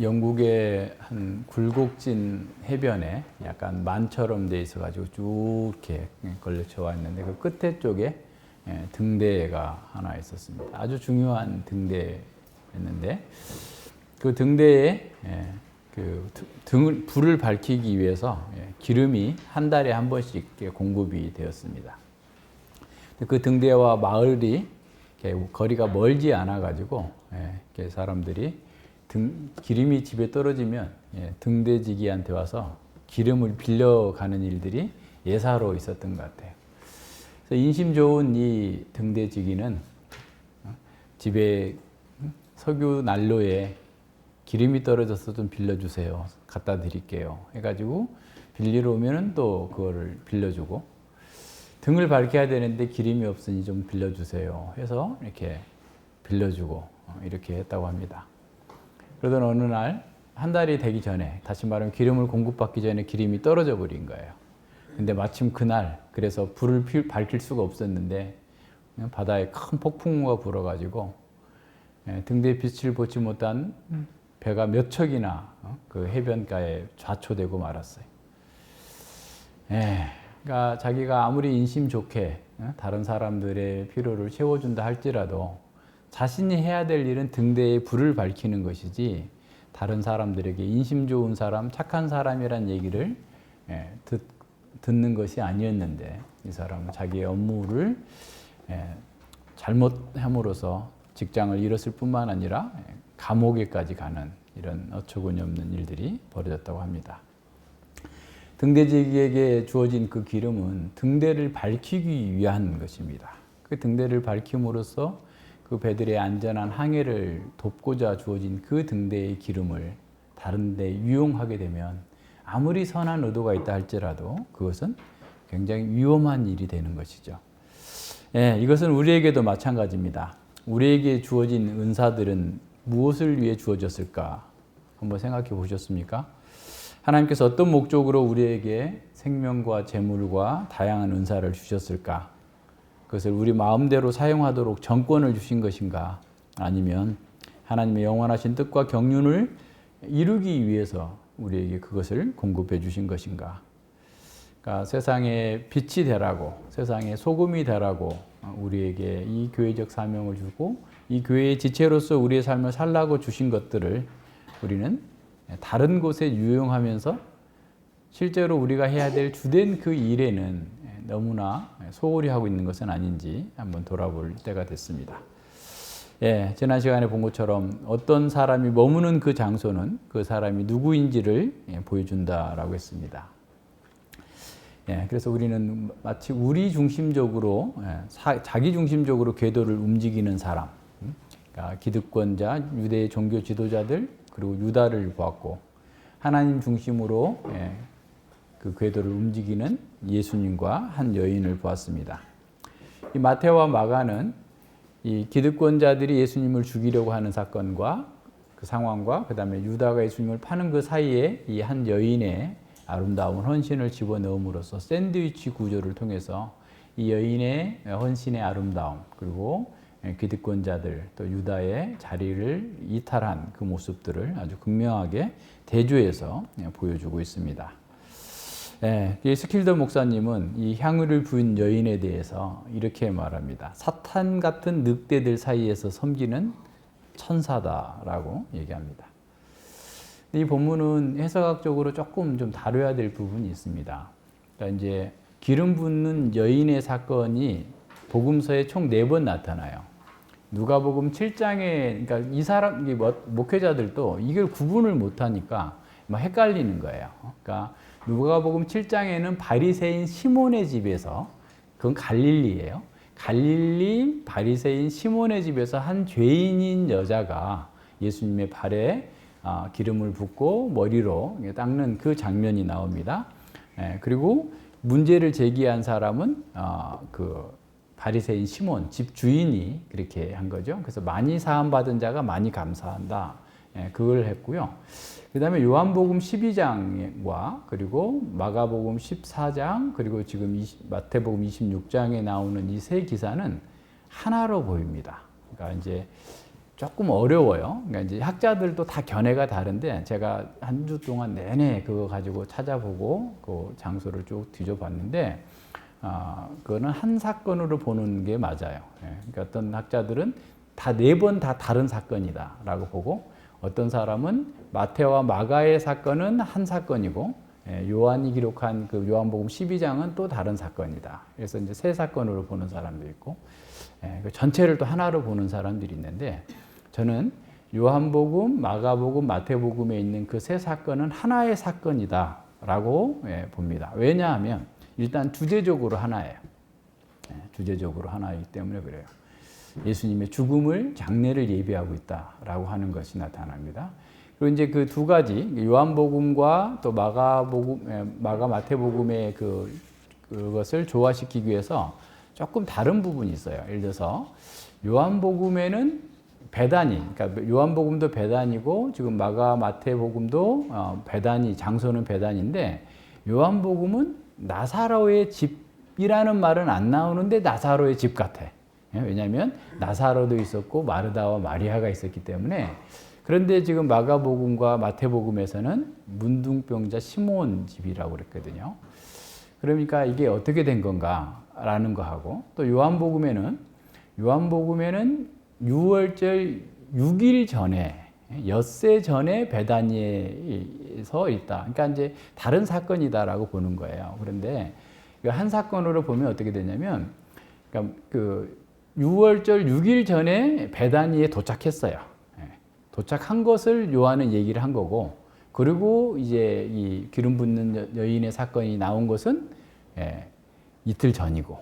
영국의 한 굴곡진 해변에 약간 만처럼 돼 있어가지고 쭉 이렇게 걸쳐 왔는데 그 끝에 쪽에 등대가 하나 있었습니다. 아주 중요한 등대였는데 그 등대에 불을 밝히기 위해서 기름이 한 달에 한 번씩 공급이 되었습니다. 그 등대와 마을이 거리가 멀지 않아 가지고 사람들이 기름이 집에 떨어지면 등대지기한테 와서 기름을 빌려가는 일들이 예사로 있었던 것 같아요. 그래서 인심 좋은 이 등대지기는 집에 석유 난로에 기름이 떨어져서 좀 빌려주세요. 갖다 드릴게요. 해가지고 빌리러 오면은 또 그거를 빌려주고 등을 밝혀야 되는데 기름이 없으니 좀 빌려주세요. 해서 이렇게 빌려주고 이렇게 했다고 합니다. 그러던 어느 날 한 달이 되기 전에 다시 말하면 기름을 공급받기 전에 기름이 떨어져 버린 거예요. 근데 마침 그날 그래서 불을 밝힐 수가 없었는데 바다에 큰 폭풍우가 불어가지고 등대에 빛을 보지 못한 배가 몇 척이나 그 해변가에 좌초되고 말았어요. 그러니까 자기가 아무리 인심 좋게 다른 사람들의 필요를 채워준다 할지라도 자신이 해야 될 일은 등대에 불을 밝히는 것이지 다른 사람들에게 인심 좋은 사람, 착한 사람이란 얘기를 듣는 것이 아니었는데 이 사람은 자기의 업무를 잘못함으로써 직장을 잃었을 뿐만 아니라 감옥에까지 가는 이런 어처구니 없는 일들이 벌어졌다고 합니다. 등대지기에게 주어진 그 기름은 등대를 밝히기 위한 것입니다. 그 등대를 밝힘으로써 그 배들의 안전한 항해를 돕고자 주어진 그 등대의 기름을 다른 데 유용하게 되면 아무리 선한 의도가 있다 할지라도 그것은 굉장히 위험한 일이 되는 것이죠. 이것은 우리에게도 마찬가지입니다. 우리에게 주어진 은사들은 무엇을 위해 주어졌을까? 한번 생각해 보셨습니까? 하나님께서 어떤 목적으로 우리에게 생명과 재물과 다양한 은사를 주셨을까? 그것을 우리 마음대로 사용하도록 정권을 주신 것인가? 아니면 하나님의 영원하신 뜻과 경륜을 이루기 위해서 우리에게 그것을 공급해 주신 것인가? 그러니까 세상에 빛이 되라고, 세상에 소금이 되라고 우리에게 이 교회적 사명을 주고 이 교회의 지체로서 우리의 삶을 살라고 주신 것들을 우리는 다른 곳에 유용하면서 실제로 우리가 해야 될 주된 그 일에는 너무나 소홀히 하고 있는 것은 아닌지 한번 돌아볼 때가 됐습니다. 지난 시간에 본 것처럼 어떤 사람이 머무는 그 장소는 그 사람이 누구인지를 보여준다라고 했습니다. 그래서 우리는 마치 우리 중심적으로, 자기 중심적으로 궤도를 움직이는 사람, 그러니까 기득권자, 유대의 종교 지도자들, 그리고 유다를 보았고, 하나님 중심으로 그 궤도를 움직이는 예수님과 한 여인을 보았습니다. 이 마태와 마가는 이 기득권자들이 예수님을 죽이려고 하는 사건과 그 상황과 그 다음에 유다가 예수님을 파는 그 사이에 이 한 여인의 아름다운 헌신을 집어넣음으로써 샌드위치 구조를 통해서 이 여인의 헌신의 아름다움 그리고 기득권자들 또 유다의 자리를 이탈한 그 모습들을 아주 극명하게 대조해서 보여주고 있습니다. 스킬더 목사님은 이 향유를 부은 여인에 대해서 이렇게 말합니다. 사탄 같은 늑대들 사이에서 섬기는 천사다라고 얘기합니다. 이 본문은 해석학적으로 조금 좀 다뤄야 될 부분이 있습니다. 그러니까 이제 기름 붓는 여인의 사건이 복음서에 총 4번 나타나요. 누가복음 7장에 그러니까 이 사람 목회자들도 이걸 구분을 못 하니까 막 헷갈리는 거예요. 그러니까 누가복음 7장에는 바리새인 시몬의 집에서 그건 갈릴리예요. 갈릴리 바리새인 시몬의 집에서 한 죄인인 여자가 예수님의 발에 기름을 붓고 머리로 닦는 그 장면이 나옵니다. 그리고 문제를 제기한 사람은 그 바리새인 시몬 집 주인이 그렇게 한 거죠. 그래서 많이 사함 받은 자가 많이 감사한다. 그걸 했고요. 그 다음에 요한복음 12장과 그리고 마가복음 14장 그리고 지금 마태복음 26장에 나오는 이 세 기사는 하나로 보입니다. 그러니까 이제 조금 어려워요. 그러니까 이제 학자들도 다 견해가 다른데 제가 한 주 동안 내내 그거 가지고 찾아보고 그 장소를 쭉 뒤져봤는데 그거는 한 사건으로 보는 게 맞아요. 예, 그러니까 어떤 학자들은 다 네 번 다 다른 사건이다라고 보고 어떤 사람은 마태와 마가의 사건은 한 사건이고 요한이 기록한 그 요한복음 12장은 또 다른 사건이다. 그래서 이제 세 사건으로 보는 사람도 있고 전체를 또 하나로 보는 사람들이 있는데 저는 요한복음, 마가복음, 마태복음에 있는 그 세 사건은 하나의 사건이다라고 봅니다. 왜냐하면 일단 주제적으로 하나예요. 주제적으로 하나이기 때문에 그래요. 예수님의 죽음을 장례를 예비하고 있다라고 하는 것이 나타납니다. 그리고 이제 그 두 가지 요한복음과 또 마가복음, 마태복음의 그것을 조화시키기 위해서 조금 다른 부분이 있어요. 예를 들어서 요한복음에는 배단이, 그러니까 요한복음도 배단이고 지금 마태복음도 배단이, 장소는 배단인데 요한복음은 나사로의 집이라는 말은 안 나오는데 나사로의 집 같아. 왜냐하면 나사로도 있었고 마르다와 마리아가 있었기 때문에. 그런데 지금 마가복음과 마태복음에서는 문둥병자 시몬 집이라고 그랬거든요. 그러니까 이게 어떻게 된 건가라는 거하고 또 요한복음에는 6월절 6일 전에 엿새 전에 베다니에서 있다. 그러니까 이제 다른 사건이다라고 보는 거예요. 그런데 한 사건으로 보면 어떻게 되냐면 그러니까 그 6월절 6일 전에 베다니에 도착했어요. 도착한 것을 요한은 얘기를 한 거고, 그리고 이제 이 기름 붓는 여인의 사건이 나온 것은 이틀 전이고.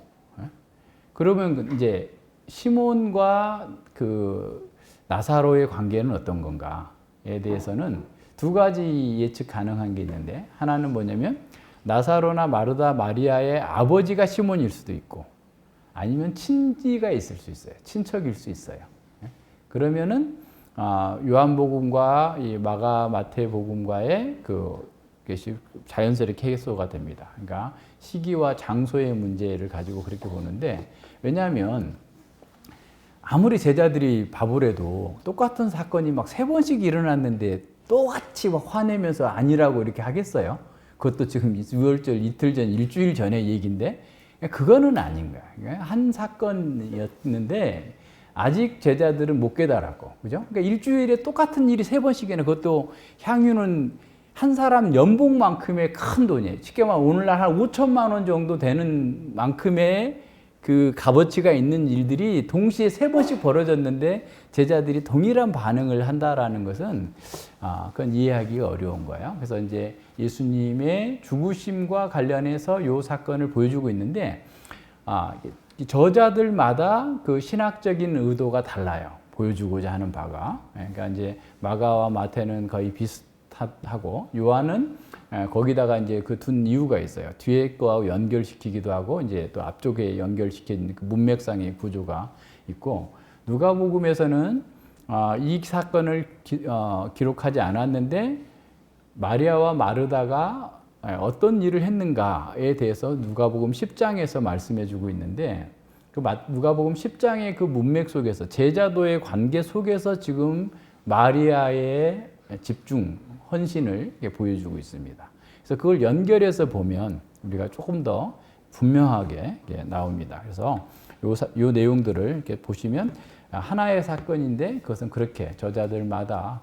그러면 이제 시몬과 그 나사로의 관계는 어떤 건가에 대해서는 두 가지 예측 가능한 게 있는데, 하나는 뭐냐면 나사로나 마르다 마리아의 아버지가 시몬일 수도 있고, 아니면 친지가 있을 수 있어요. 친척일 수 있어요. 그러면은 요한복음과 이 마태복음과의 그것이 자연스럽게 해소가 됩니다. 그러니까 시기와 장소의 문제를 가지고 그렇게 보는데, 왜냐하면 아무리 제자들이 바보래도 똑같은 사건이 막 3번씩 일어났는데 똑같이 막 화내면서 아니라고 이렇게 하겠어요? 그것도 지금 6월절 이틀 전, 일주일 전의 얘기인데 그거는 아닌 거야. 한 사건이었는데 아직 제자들은 못 깨달았고, 그죠? 그러니까 일주일에 똑같은 일이 3번씩이나, 그것도 향유는 한 사람 연봉만큼의 큰 돈이에요. 쉽게 말하면 오늘날 한 5천만 원 정도 되는 만큼의 그 값어치가 있는 일들이 동시에 3번씩 벌어졌는데 제자들이 동일한 반응을 한다라는 것은 그건 이해하기가 어려운 거예요. 그래서 이제 예수님의 죽으심과 관련해서 이 사건을 보여주고 있는데 저자들마다 그 신학적인 의도가 달라요. 보여주고자 하는 바가. 그러니까 이제 마가와 마태는 거의 비슷하고 요한은 거기다가 이제 그 둔 이유가 있어요. 뒤에 거하고 연결시키기도 하고 이제 또 앞쪽에 연결시킨 그 문맥상의 구조가 있고, 누가복음에서는 이 사건을 기록하지 않았는데 마리아와 마르다가 어떤 일을 했는가에 대해서 누가복음 10장에서 말씀해 주고 있는데, 그 누가복음 10장의 그 문맥 속에서 제자도의 관계 속에서 지금 마리아의 집중, 헌신을 보여주고 있습니다. 그래서 그걸 연결해서 보면 우리가 조금 더 분명하게 나옵니다. 그래서 요 내용들을 이렇게 보시면 하나의 사건인데 그것은 그렇게 저자들마다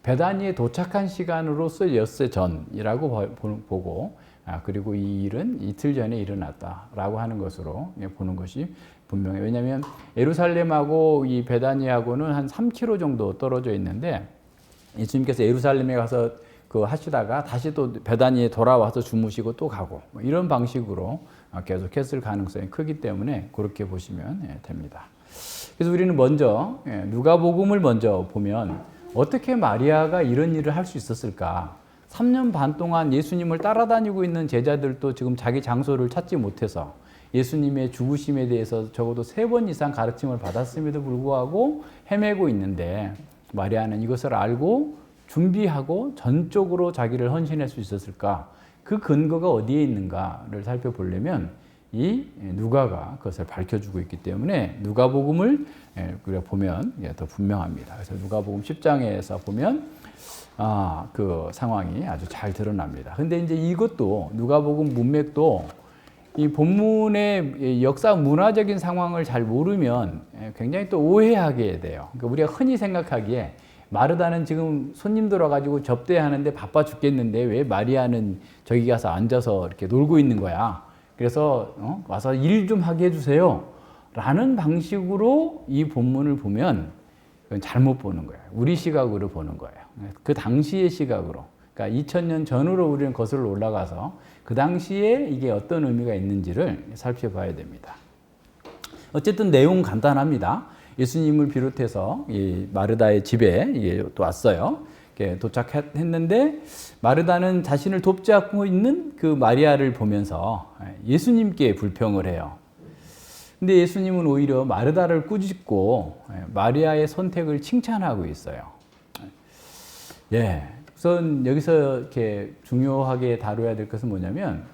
베다니에 도착한 시간으로서 엿새 전이라고 보고, 그리고 이 일은 이틀 전에 일어났다라고 하는 것으로 보는 것이 분명해요. 왜냐하면 예루살렘하고 이 베다니하고는 한 3km 정도 떨어져 있는데, 예수님께서 예루살렘에 가서 하시다가 다시 또 베다니에 돌아와서 주무시고 또 가고 이런 방식으로 계속했을 가능성이 크기 때문에 그렇게 보시면 됩니다. 그래서 우리는 먼저 누가복음을 먼저 보면 어떻게 마리아가 이런 일을 할 수 있었을까? 3년 반 동안 예수님을 따라다니고 있는 제자들도 지금 자기 장소를 찾지 못해서 예수님의 죽으심에 대해서 적어도 3번 이상 가르침을 받았음에도 불구하고 헤매고 있는데, 마리아는 이것을 알고 준비하고 전적으로 자기를 헌신할 수 있었을까? 그 근거가 어디에 있는가를 살펴보려면 이 누가가 그것을 밝혀주고 있기 때문에 누가복음을 우리가 보면 더 분명합니다. 그래서 누가복음 10장에서 보면 그 상황이 아주 잘 드러납니다. 근데 이제 이것도 누가복음 문맥도 이 본문의 역사 문화적인 상황을 잘 모르면 굉장히 또 오해하게 돼요. 그러니까 우리가 흔히 생각하기에 마르다는 지금 손님들 와가지고 접대하는데 바빠 죽겠는데 왜 마리아는 저기 가서 앉아서 이렇게 놀고 있는 거야. 그래서 와서 일 좀 하게 해주세요. 라는 방식으로 이 본문을 보면 그건 잘못 보는 거예요. 우리 시각으로 보는 거예요. 그 당시의 시각으로. 그러니까 2000년 전으로 우리는 거슬러 올라가서 그 당시에 이게 어떤 의미가 있는지를 살펴봐야 됩니다. 어쨌든 내용 간단합니다. 예수님을 비롯해서 이 마르다의 집에 이게 또 왔어요. 도착했는데 마르다는 자신을 돕지 않고 있는 그 마리아를 보면서 예수님께 불평을 해요. 근데 예수님은 오히려 마르다를 꾸짖고 마리아의 선택을 칭찬하고 있어요. 우선 여기서 이렇게 중요하게 다뤄야 될 것은 뭐냐면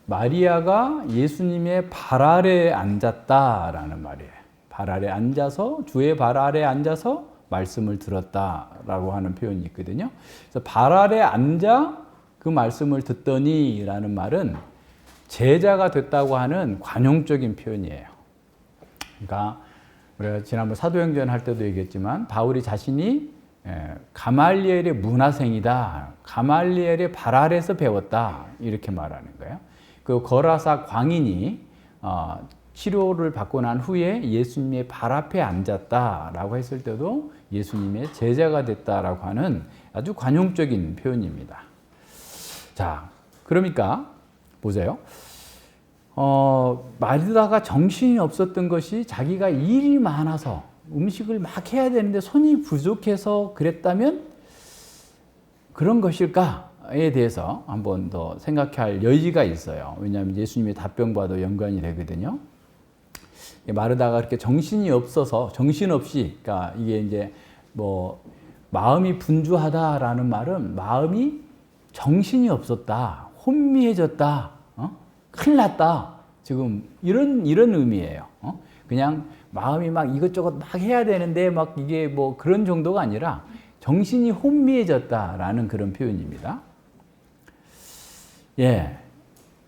마리아가 예수님의 발 아래에 앉았다라는 말이에요. 발 아래 앉아서 주의 발 아래 앉아서 말씀을 들었다라고 하는 표현이 있거든요. 그래서 발 아래 앉아 그 말씀을 듣더니라는 말은 제자가 됐다고 하는 관용적인 표현이에요. 그러니까 우리가 지난번 사도행전 할 때도 얘기했지만 바울이 자신이 가말리엘의 문화생이다. 가말리엘의 발 아래에서 배웠다. 이렇게 말하는 거예요. 그 거라사 광인이 치료를 받고 난 후에 예수님의 발 앞에 앉았다라고 했을 때도 예수님의 제자가 됐다라고 하는 아주 관용적인 표현입니다. 자, 그러니까 보세요. 마르다가 정신이 없었던 것이 자기가 일이 많아서 음식을 막 해야 되는데 손이 부족해서 그랬다면 그런 것일까에 대해서 한번 더 생각할 여지가 있어요. 왜냐하면 예수님의 답변과도 연관이 되거든요. 마르다가 그렇게 정신이 없어서 정신없이, 그러니까 이게 이제 뭐 마음이 분주하다라는 말은 마음이 정신이 없었다, 혼미해졌다, 큰일 났다, 지금 이런 의미예요. 그냥 마음이 막 이것저것 막 해야 되는데 막 이게 뭐 그런 정도가 아니라 정신이 혼미해졌다라는 그런 표현입니다.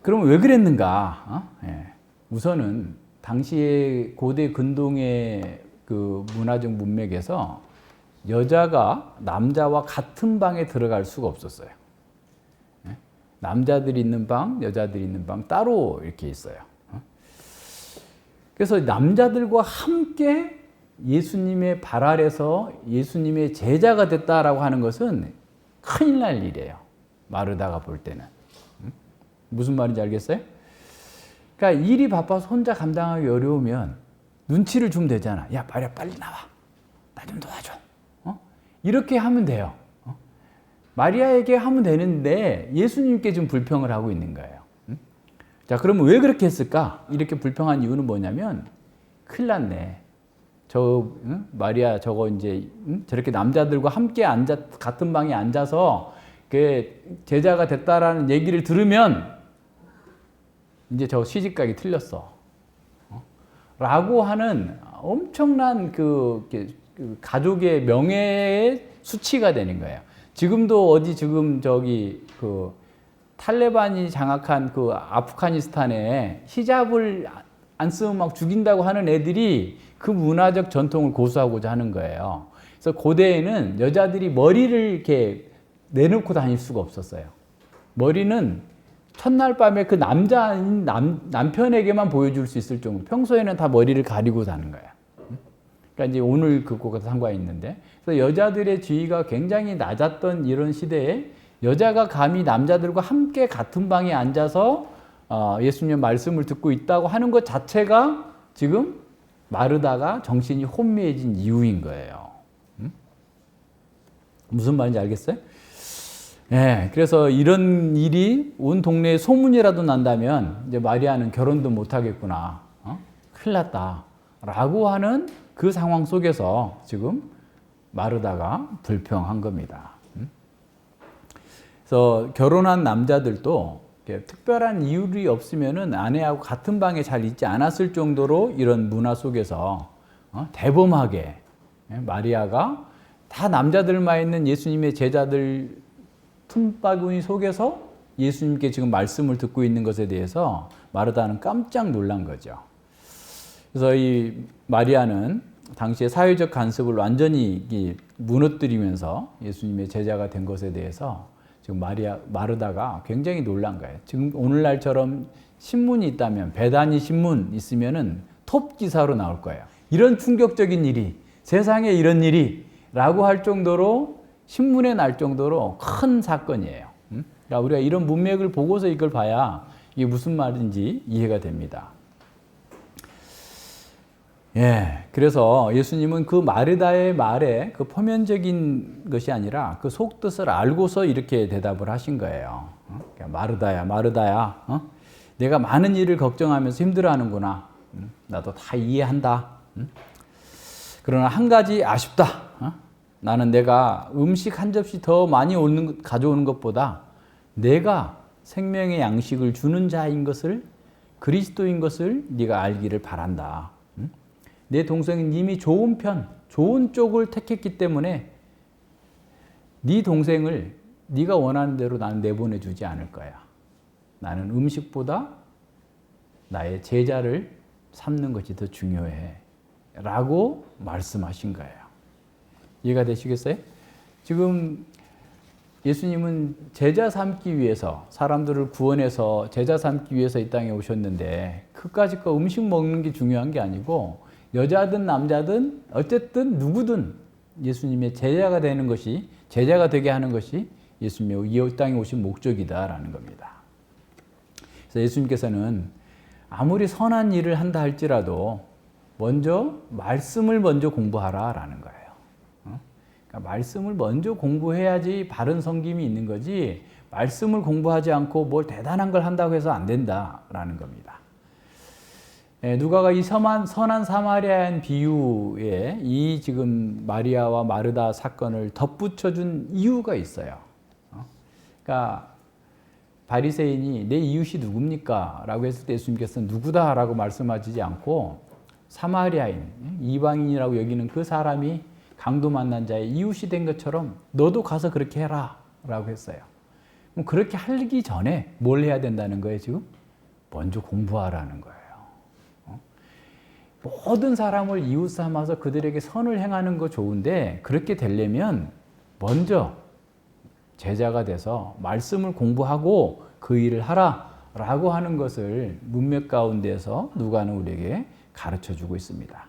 그럼 왜 그랬는가? 우선은 당시의 고대 근동의 그 문화적 문맥에서 여자가 남자와 같은 방에 들어갈 수가 없었어요. 남자들이 있는 방, 여자들이 있는 방 따로 이렇게 있어요. 그래서 남자들과 함께 예수님의 발 아래서 예수님의 제자가 됐다라고 하는 것은 큰일 날 일이에요. 마르다가 볼 때는. 무슨 말인지 알겠어요? 그러니까 일이 바빠서 혼자 감당하기 어려우면 눈치를 주면 되잖아. 야, 마리아 빨리 나와. 나 좀 도와줘. 이렇게 하면 돼요. 마리아에게 하면 되는데 예수님께 지금 불평을 하고 있는 거예요. 자, 그러면 왜 그렇게 했을까? 이렇게 불평한 이유는 뭐냐면 큰일 났네. 마리아 저거 이제 저렇게 남자들과 함께 같은 방에 앉아서 그 제자가 됐다라는 얘기를 들으면 이제 저 시집가기 틀렸어. 라고 하는 엄청난 그 가족의 명예의 수치가 되는 거예요. 지금도 지금 그 탈레반이 장악한 그 아프가니스탄에 히잡을 안 쓰면 막 죽인다고 하는 애들이 그 문화적 전통을 고수하고자 하는 거예요. 그래서 고대에는 여자들이 머리를 이렇게 내놓고 다닐 수가 없었어요. 머리는 첫날 밤에 그 남편에게만 보여줄 수 있을 정도. 평소에는 다 머리를 가리고 사는 거예요. 그러니까 이제 오늘 그거가 상관이 있는데, 그래서 여자들의 지위가 굉장히 낮았던 이런 시대에 여자가 감히 남자들과 함께 같은 방에 앉아서 예수님의 말씀을 듣고 있다고 하는 것 자체가 지금 마르다가 정신이 혼미해진 이유인 거예요. 무슨 말인지 알겠어요? 그래서 이런 일이 온 동네에 소문이라도 난다면 이제 마리아는 결혼도 못 하겠구나. 큰일 났다. 라고 하는 그 상황 속에서 지금 마르다가 불평한 겁니다. 그래서 결혼한 남자들도 특별한 이유가 없으면은 아내하고 같은 방에 잘 있지 않았을 정도로 이런 문화 속에서 대범하게 마리아가 다 남자들만 있는 예수님의 제자들 틈바구니 속에서 예수님께 지금 말씀을 듣고 있는 것에 대해서 마르다는 깜짝 놀란 거죠. 그래서 이 마리아는 당시의 사회적 간섭을 완전히 무너뜨리면서 예수님의 제자가 된 것에 대해서 지금 마르다가 굉장히 놀란 거예요. 지금 오늘날처럼 신문이 있다면, 배단위 신문 있으면은 톱 기사로 나올 거예요. 이런 충격적인 일이, 세상에 이런 일이 라고 할 정도로, 신문에 날 정도로 큰 사건이에요. 그러니까 우리가 이런 문맥을 보고서 이걸 봐야 이게 무슨 말인지 이해가 됩니다. 예, 그래서 예수님은 그 마르다의 말에 그 표면적인 것이 아니라 그 속뜻을 알고서 이렇게 대답을 하신 거예요. 그러니까 마르다야, 마르다야, 내가 많은 일을 걱정하면서 힘들어하는구나. 나도 다 이해한다. 그러나 한 가지 아쉽다. 나는 내가 음식 한 접시 더 많이 가져오는 것보다 내가 생명의 양식을 주는 자인 것을, 그리스도인 것을 네가 알기를 바란다. 내 동생은 이미 좋은 쪽을 택했기 때문에 네 동생을 네가 원하는 대로 나는 내보내주지 않을 거야. 나는 음식보다 나의 제자를 삼는 것이 더 중요해. 라고 말씀하신 거예요. 이해가 되시겠어요? 지금 예수님은 제자 삼기 위해서, 사람들을 구원해서 제자 삼기 위해서 이 땅에 오셨는데 그까짓 거 음식 먹는 게 중요한 게 아니고 여자든 남자든 어쨌든 누구든 예수님의 제자가 되는 것이, 제자가 되게 하는 것이 예수님의 이 땅에 오신 목적이다라는 겁니다. 그래서 예수님께서는 아무리 선한 일을 한다 할지라도 말씀을 먼저 공부하라라는 거예요. 그러니까 말씀을 먼저 공부해야지 바른 섬김이 있는 거지, 말씀을 공부하지 않고 뭘 대단한 걸 한다고 해서 안 된다라는 겁니다. 누가가 이 선한 사마리아인 비유에 이 지금 마리아와 마르다 사건을 덧붙여준 이유가 있어요. 그러니까 바리새인이 내 이웃이 누굽니까? 라고 했을 때 예수님께서는 누구다? 라고 말씀하시지 않고 사마리아인, 이방인이라고 여기는 그 사람이 강도 만난 자의 이웃이 된 것처럼 너도 가서 그렇게 해라 라고 했어요. 그럼 그렇게 하기 전에 뭘 해야 된다는 거예요, 지금? 먼저 공부하라는 거예요. 모든 사람을 이웃 삼아서 그들에게 선을 행하는 거 좋은데 그렇게 되려면 먼저 제자가 돼서 말씀을 공부하고 그 일을 하라라고 하는 것을 문맥 가운데서 누가는 우리에게 가르쳐주고 있습니다.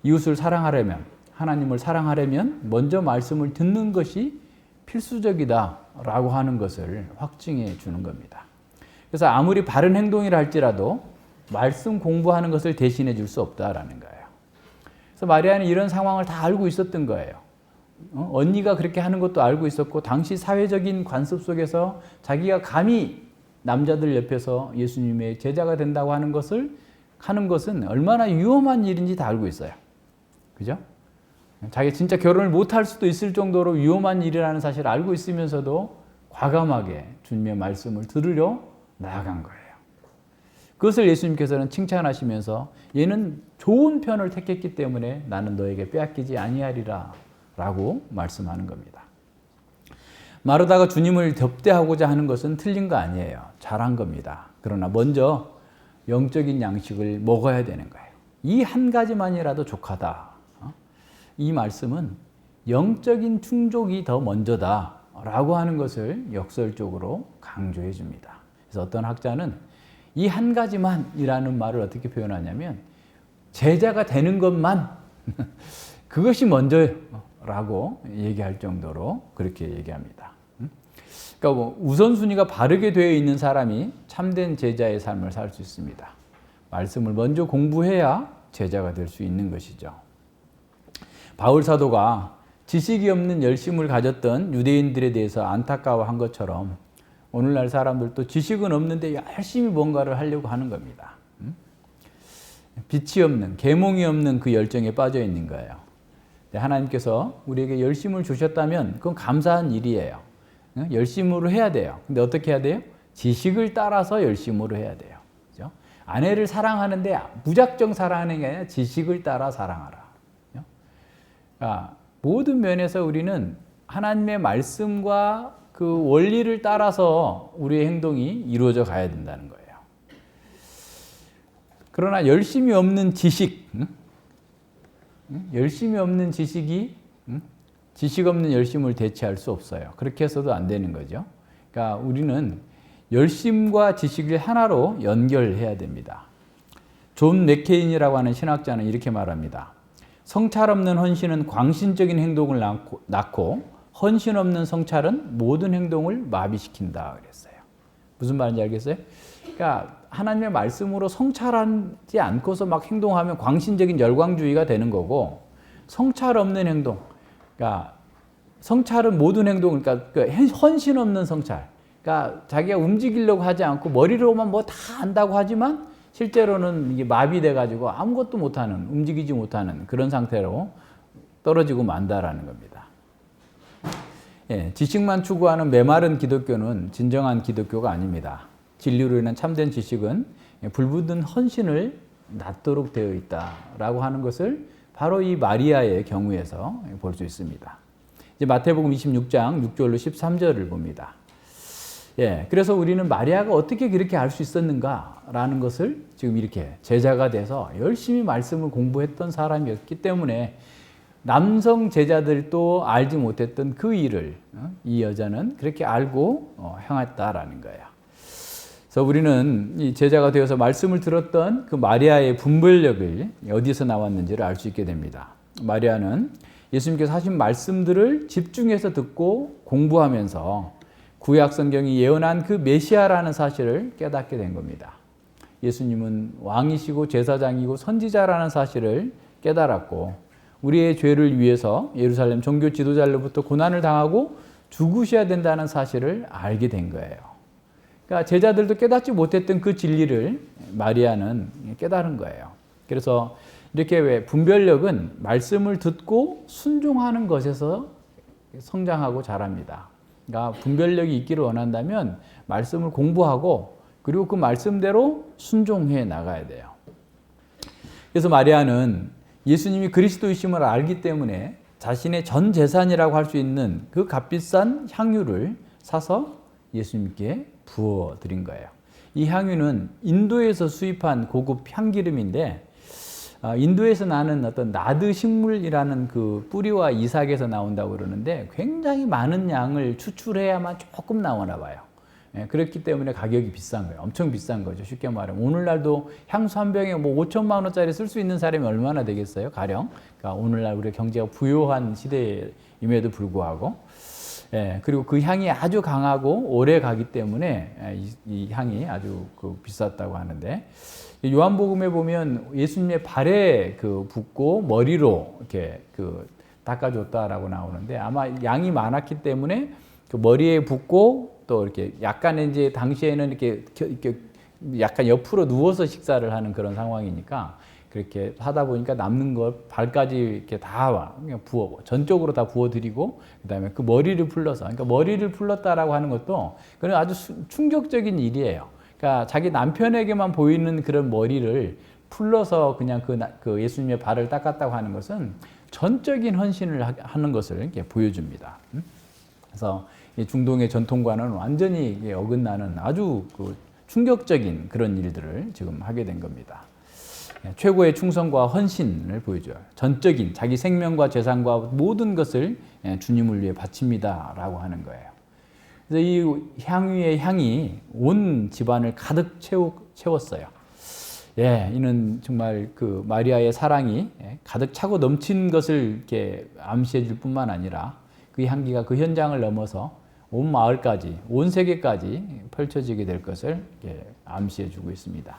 이웃을 사랑하려면, 하나님을 사랑하려면 먼저 말씀을 듣는 것이 필수적이다라고 하는 것을 확증해 주는 겁니다. 그래서 아무리 바른 행동이라 할지라도 말씀 공부하는 것을 대신해 줄 수 없다라는 거예요. 그래서 마리아는 이런 상황을 다 알고 있었던 거예요. 언니가 그렇게 하는 것도 알고 있었고, 당시 사회적인 관습 속에서 자기가 감히 남자들 옆에서 예수님의 제자가 된다고 하는 것은 얼마나 위험한 일인지 다 알고 있어요. 그죠? 자기 진짜 결혼을 못할 수도 있을 정도로 위험한 일이라는 사실을 알고 있으면서도 과감하게 주님의 말씀을 들으려 나아간 거예요. 그것을 예수님께서는 칭찬하시면서 얘는 좋은 편을 택했기 때문에 나는 너에게 빼앗기지 아니하리라 라고 말씀하는 겁니다. 마르다가 주님을 접대하고자 하는 것은 틀린 거 아니에요. 잘한 겁니다. 그러나 먼저 영적인 양식을 먹어야 되는 거예요. 이 한 가지만이라도 족하다. 이 말씀은 영적인 충족이 더 먼저다 라고 하는 것을 역설적으로 강조해 줍니다. 그래서 어떤 학자는 이 한 가지만이라는 말을 어떻게 표현하냐면 제자가 되는 것만 그것이 먼저라고 얘기할 정도로 그렇게 얘기합니다. 그러니까 우선순위가 바르게 되어 있는 사람이 참된 제자의 삶을 살 수 있습니다. 말씀을 먼저 공부해야 제자가 될 수 있는 것이죠. 바울 사도가 지식이 없는 열심을 가졌던 유대인들에 대해서 안타까워한 것처럼 오늘날 사람들도 지식은 없는데 열심히 뭔가를 하려고 하는 겁니다. 빛이 없는, 계몽이 없는 그 열정에 빠져 있는 거예요. 하나님께서 우리에게 열심을 주셨다면 그건 감사한 일이에요. 열심으로 해야 돼요. 근데 어떻게 해야 돼요? 지식을 따라서 열심으로 해야 돼요. 그죠? 아내를 사랑하는데 무작정 사랑하는 게 아니라 지식을 따라 사랑하라. 그죠? 그러니까 모든 면에서 우리는 하나님의 말씀과 그 원리를 따라서 우리의 행동이 이루어져 가야 된다는 거예요. 그러나 열심이 없는 지식, 열심이 없는 지식이 지식 없는 열심을 대체할 수 없어요. 그렇게 해서도 안 되는 거죠. 그러니까 우리는 열심과 지식을 하나로 연결해야 됩니다. 존 맥케인이라고 하는 신학자는 이렇게 말합니다. 성찰 없는 헌신은 광신적인 행동을 낳고 헌신 없는 성찰은 모든 행동을 마비시킨다 그랬어요. 무슨 말인지 알겠어요? 그러니까 하나님의 말씀으로 성찰하지 않고서 막 행동하면 광신적인 열광주의가 되는 거고, 성찰 없는 행동, 그러니까 성찰은 모든 행동, 그러니까 헌신 없는 성찰, 그러니까 자기가 움직이려고 하지 않고 머리로만 뭐 다 안다고 하지만 실제로는 이게 마비돼 가지고 아무것도 못하는, 움직이지 못하는 그런 상태로 떨어지고 만다라는 겁니다. 예, 지식만 추구하는 메마른 기독교는 진정한 기독교가 아닙니다. 진리로 인한 참된 지식은 불붙은 헌신을 낳도록 되어 있다라고 하는 것을 바로 이 마리아의 경우에서 볼 수 있습니다. 이제 마태복음 26장 6절로 13절을 봅니다. 예, 그래서 우리는 마리아가 어떻게 그렇게 알 수 있었는가라는 것을 지금 이렇게 제자가 돼서 열심히 말씀을 공부했던 사람이었기 때문에 남성 제자들도 알지 못했던 그 일을 이 여자는 그렇게 알고 행했다라는 거예요. 그래서 우리는 이 제자가 되어서 말씀을 들었던 그 마리아의 분별력을 어디서 나왔는지를 알 수 있게 됩니다. 마리아는 예수님께서 하신 말씀들을 집중해서 듣고 공부하면서 구약 성경이 예언한 그 메시아라는 사실을 깨닫게 된 겁니다. 예수님은 왕이시고 제사장이고 선지자라는 사실을 깨달았고, 우리의 죄를 위해서 예루살렘 종교 지도자로부터 고난을 당하고 죽으셔야 된다는 사실을 알게 된 거예요. 그러니까 제자들도 깨닫지 못했던 그 진리를 마리아는 깨달은 거예요. 그래서 이렇게 왜 분별력은 말씀을 듣고 순종하는 것에서 성장하고 자랍니다. 그러니까 분별력이 있기를 원한다면 말씀을 공부하고 그리고 그 말씀대로 순종해 나가야 돼요. 그래서 마리아는 예수님이 그리스도이심을 알기 때문에 자신의 전 재산이라고 할 수 있는 그 값비싼 향유를 사서 예수님께 부어 드린 거예요. 이 향유는 인도에서 수입한 고급 향기름인데, 인도에서 나는 어떤 나드 식물이라는 그 뿌리와 이삭에서 나온다고 그러는데 굉장히 많은 양을 추출해야만 조금 나오나 봐요. 예, 그렇기 때문에 가격이 비싼 거예요. 엄청 비싼 거죠. 쉽게 말하면 오늘날도 향수 한 병에 뭐 5천만 원짜리 쓸 수 있는 사람이 얼마나 되겠어요? 가령. 그러니까 오늘날 우리 경제가 부유한 시대임에도 불구하고, 예, 그리고 그 향이 아주 강하고 오래 가기 때문에 이 향이 아주 비쌌다고 하는데, 요한복음에 보면 예수님의 발에 붓고 머리로 이렇게 닦아줬다라고 나오는데, 아마 양이 많았기 때문에 그 머리에 붓고 또 이렇게 약간 이제 당시에는 이렇게 약간 옆으로 누워서 식사를 하는 그런 상황이니까 그렇게 하다 보니까 남는 것 발까지 이렇게 다 그냥 전적으로 다 부어드리고, 그다음에 그 머리를 풀러서, 그러니까 머리를 풀렀다라고 하는 것도 그건 아주 충격적인 일이에요. 그러니까 자기 남편에게만 보이는 그런 머리를 풀러서 그냥 그 예수님의 발을 닦았다고 하는 것은 전적인 헌신을 하는 것을 이렇게 보여줍니다. 그래서 중동의 전통과는 완전히 어긋나는 아주 충격적인 그런 일들을 지금 하게 된 겁니다. 최고의 충성과 헌신을 보여줘요. 전적인 자기 생명과 재산과 모든 것을 주님을 위해 바칩니다라고 하는 거예요. 그래서 이 향유의 향이 온 집안을 가득 채웠어요. 예, 이는 정말 그 마리아의 사랑이 가득 차고 넘친 것을 이렇게 암시해 줄 뿐만 아니라 그 향기가 그 현장을 넘어서 온 마을까지, 온 세계까지 펼쳐지게 될 것을 암시해 주고 있습니다.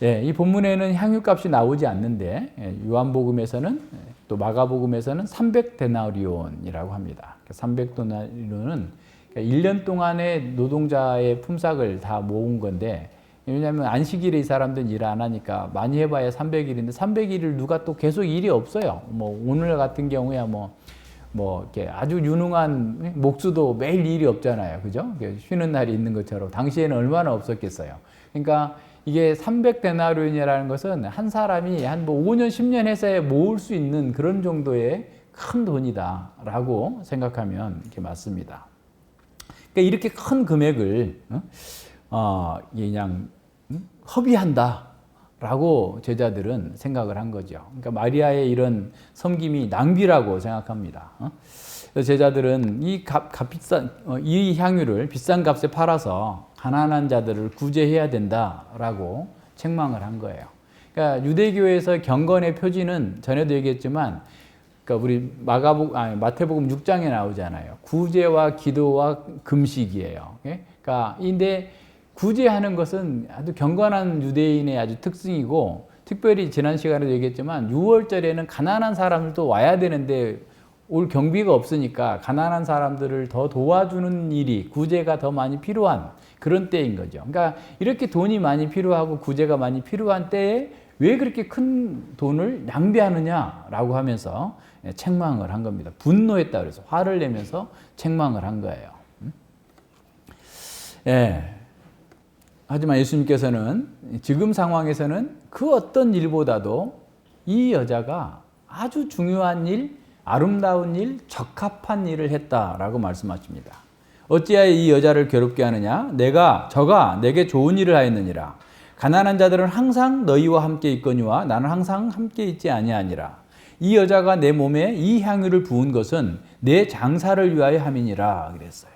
예, 이 본문에는 향유값이 나오지 않는데 요한복음에서는 또 마가복음에서는 300데나리온이라고 합니다. 300데나리온은 1년 동안의 노동자의 품삯을 다 모은 건데, 왜냐하면 안식일에 이 사람들은 일 안 하니까 많이 해봐야 300일인데 300일을 누가 또 계속 일이 없어요. 뭐 오늘 같은 경우야 뭐 뭐 이렇게 아주 유능한 목수도 매일 일이 없잖아요. 그죠? 쉬는 날이 있는 것처럼 당시에는 얼마나 없었겠어요. 그러니까 이게 300데나리온이라는 것은 한 사람이 한 뭐 5년, 10년 해서 모을 수 있는 그런 정도의 큰 돈이다라고 생각하면 이렇게 맞습니다. 그러니까 이렇게 큰 금액을 그냥 허비한다라고 제자들은 생각을 한 거죠. 그러니까 마리아의 이런 섬김이 낭비라고 생각합니다. 그래서 제자들은 이 향유를 비싼 값에 팔아서 가난한 자들을 구제해야 된다라고 책망을 한 거예요. 그러니까 유대교에서 경건의 표지는 전에도 얘기했지만, 그러니까 우리 마태복음 6장에 나오잖아요. 구제와 기도와 금식이에요. 그러니까 근데 구제하는 것은 아주 경건한 유대인의 아주 특징이고, 특별히 지난 시간에도 얘기했지만 6월절에는 가난한 사람들도 와야 되는데 올 경비가 없으니까 가난한 사람들을 더 도와주는 일이, 구제가 더 많이 필요한 그런 때인 거죠. 그러니까 이렇게 돈이 많이 필요하고 구제가 많이 필요한 때에 왜 그렇게 큰 돈을 낭비하느냐라고 하면서 책망을 한 겁니다. 분노했다 그래서 화를 내면서 책망을 한 거예요. 예. 하지만 예수님께서는 지금 상황에서는 그 어떤 일보다도 이 여자가 아주 중요한 일, 아름다운 일, 적합한 일을 했다라고 말씀하십니다. 어찌하여 이 여자를 괴롭게 하느냐? 저가 내게 좋은 일을 하였느니라. 가난한 자들은 항상 너희와 함께 있거니와 나는 항상 함께 있지 아니하니라. 이 여자가 내 몸에 이 향유를 부은 것은 내 장사를 위하여 함이니라 그랬어요.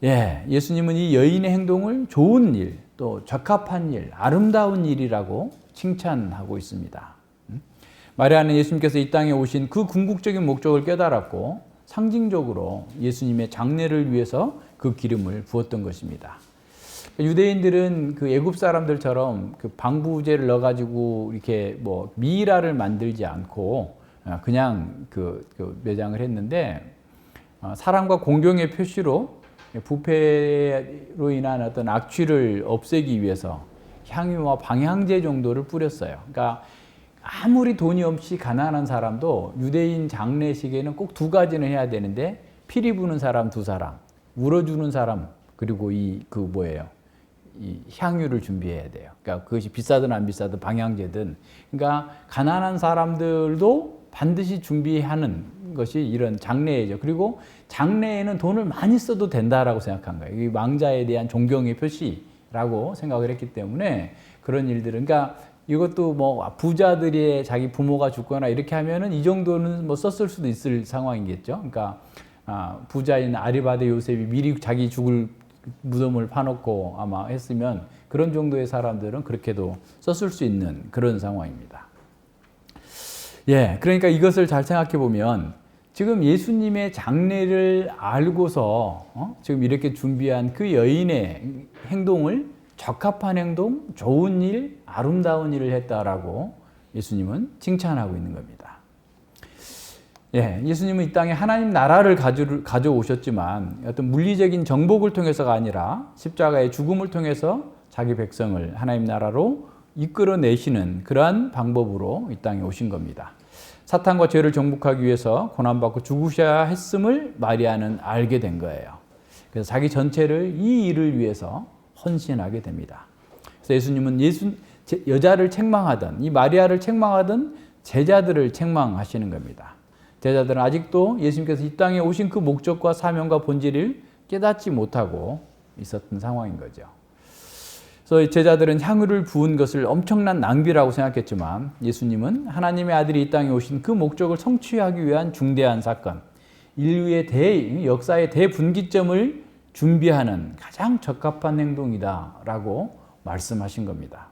예, 예수님은 이 여인의 행동을 좋은 일, 또 적합한 일, 아름다운 일이라고 칭찬하고 있습니다. 마리아는 예수님께서 이 땅에 오신 그 궁극적인 목적을 깨달았고 상징적으로 예수님의 장례를 위해서 그 기름을 부었던 것입니다. 유대인들은 그 애굽 사람들처럼 그 방부제를 넣어가지고 이렇게 뭐 미이라를 만들지 않고 그냥 그 매장을 했는데, 사랑과 공경의 표시로 부패로 인한 어떤 악취를 없애기 위해서 향유와 방향제 정도를 뿌렸어요. 그러니까 아무리 돈이 없이 가난한 사람도 유대인 장례식에는 꼭 두 가지는 해야 되는데, 피리 부는 사람 2사람, 울어주는 사람, 그리고 이 향유를 준비해야 돼요. 그러니까 그것이 비싸든 안 비싸든 방향제든. 그러니까 가난한 사람들도 반드시 준비하는 것이 이런 장례죠. 그리고 장례에는 돈을 많이 써도 된다라고 생각한 거예요. 이 왕자에 대한 존경의 표시라고 생각을 했기 때문에 그런 일들은, 그러니까 이것도 뭐 부자들이 자기 부모가 죽거나 이렇게 하면은 이 정도는 뭐 썼을 수도 있을 상황이겠죠. 그러니까 부자인 아리바데 요셉이 미리 자기 죽을 무덤을 파놓고 아마 했으면 그런 정도의 사람들은 그렇게도 썼을 수 있는 그런 상황입니다. 예, 그러니까 이것을 잘 생각해 보면 지금 예수님의 장례를 알고서 지금 이렇게 준비한 그 여인의 행동을 적합한 행동, 좋은 일, 아름다운 일을 했다라고 예수님은 칭찬하고 있는 겁니다. 예, 예수님은 이 땅에 하나님 나라를 가져오셨지만 어떤 물리적인 정복을 통해서가 아니라 십자가의 죽음을 통해서 자기 백성을 하나님 나라로 이끌어내시는 그러한 방법으로 이 땅에 오신 겁니다. 사탄과 죄를 정복하기 위해서 고난받고 죽으셔야 했음을 마리아는 알게 된 거예요. 그래서 자기 전체를 이 일을 위해서 헌신하게 됩니다. 그래서 예수님은 여자를 책망하던, 이 마리아를 책망하던 제자들을 책망하시는 겁니다. 제자들은 아직도 예수님께서 이 땅에 오신 그 목적과 사명과 본질을 깨닫지 못하고 있었던 상황인 거죠. 그래서 제자들은 향유를 부은 것을 엄청난 낭비라고 생각했지만 예수님은 하나님의 아들이 이 땅에 오신 그 목적을 성취하기 위한 중대한 사건, 인류의 역사의 대분기점을 준비하는 가장 적합한 행동이다라고 말씀하신 겁니다.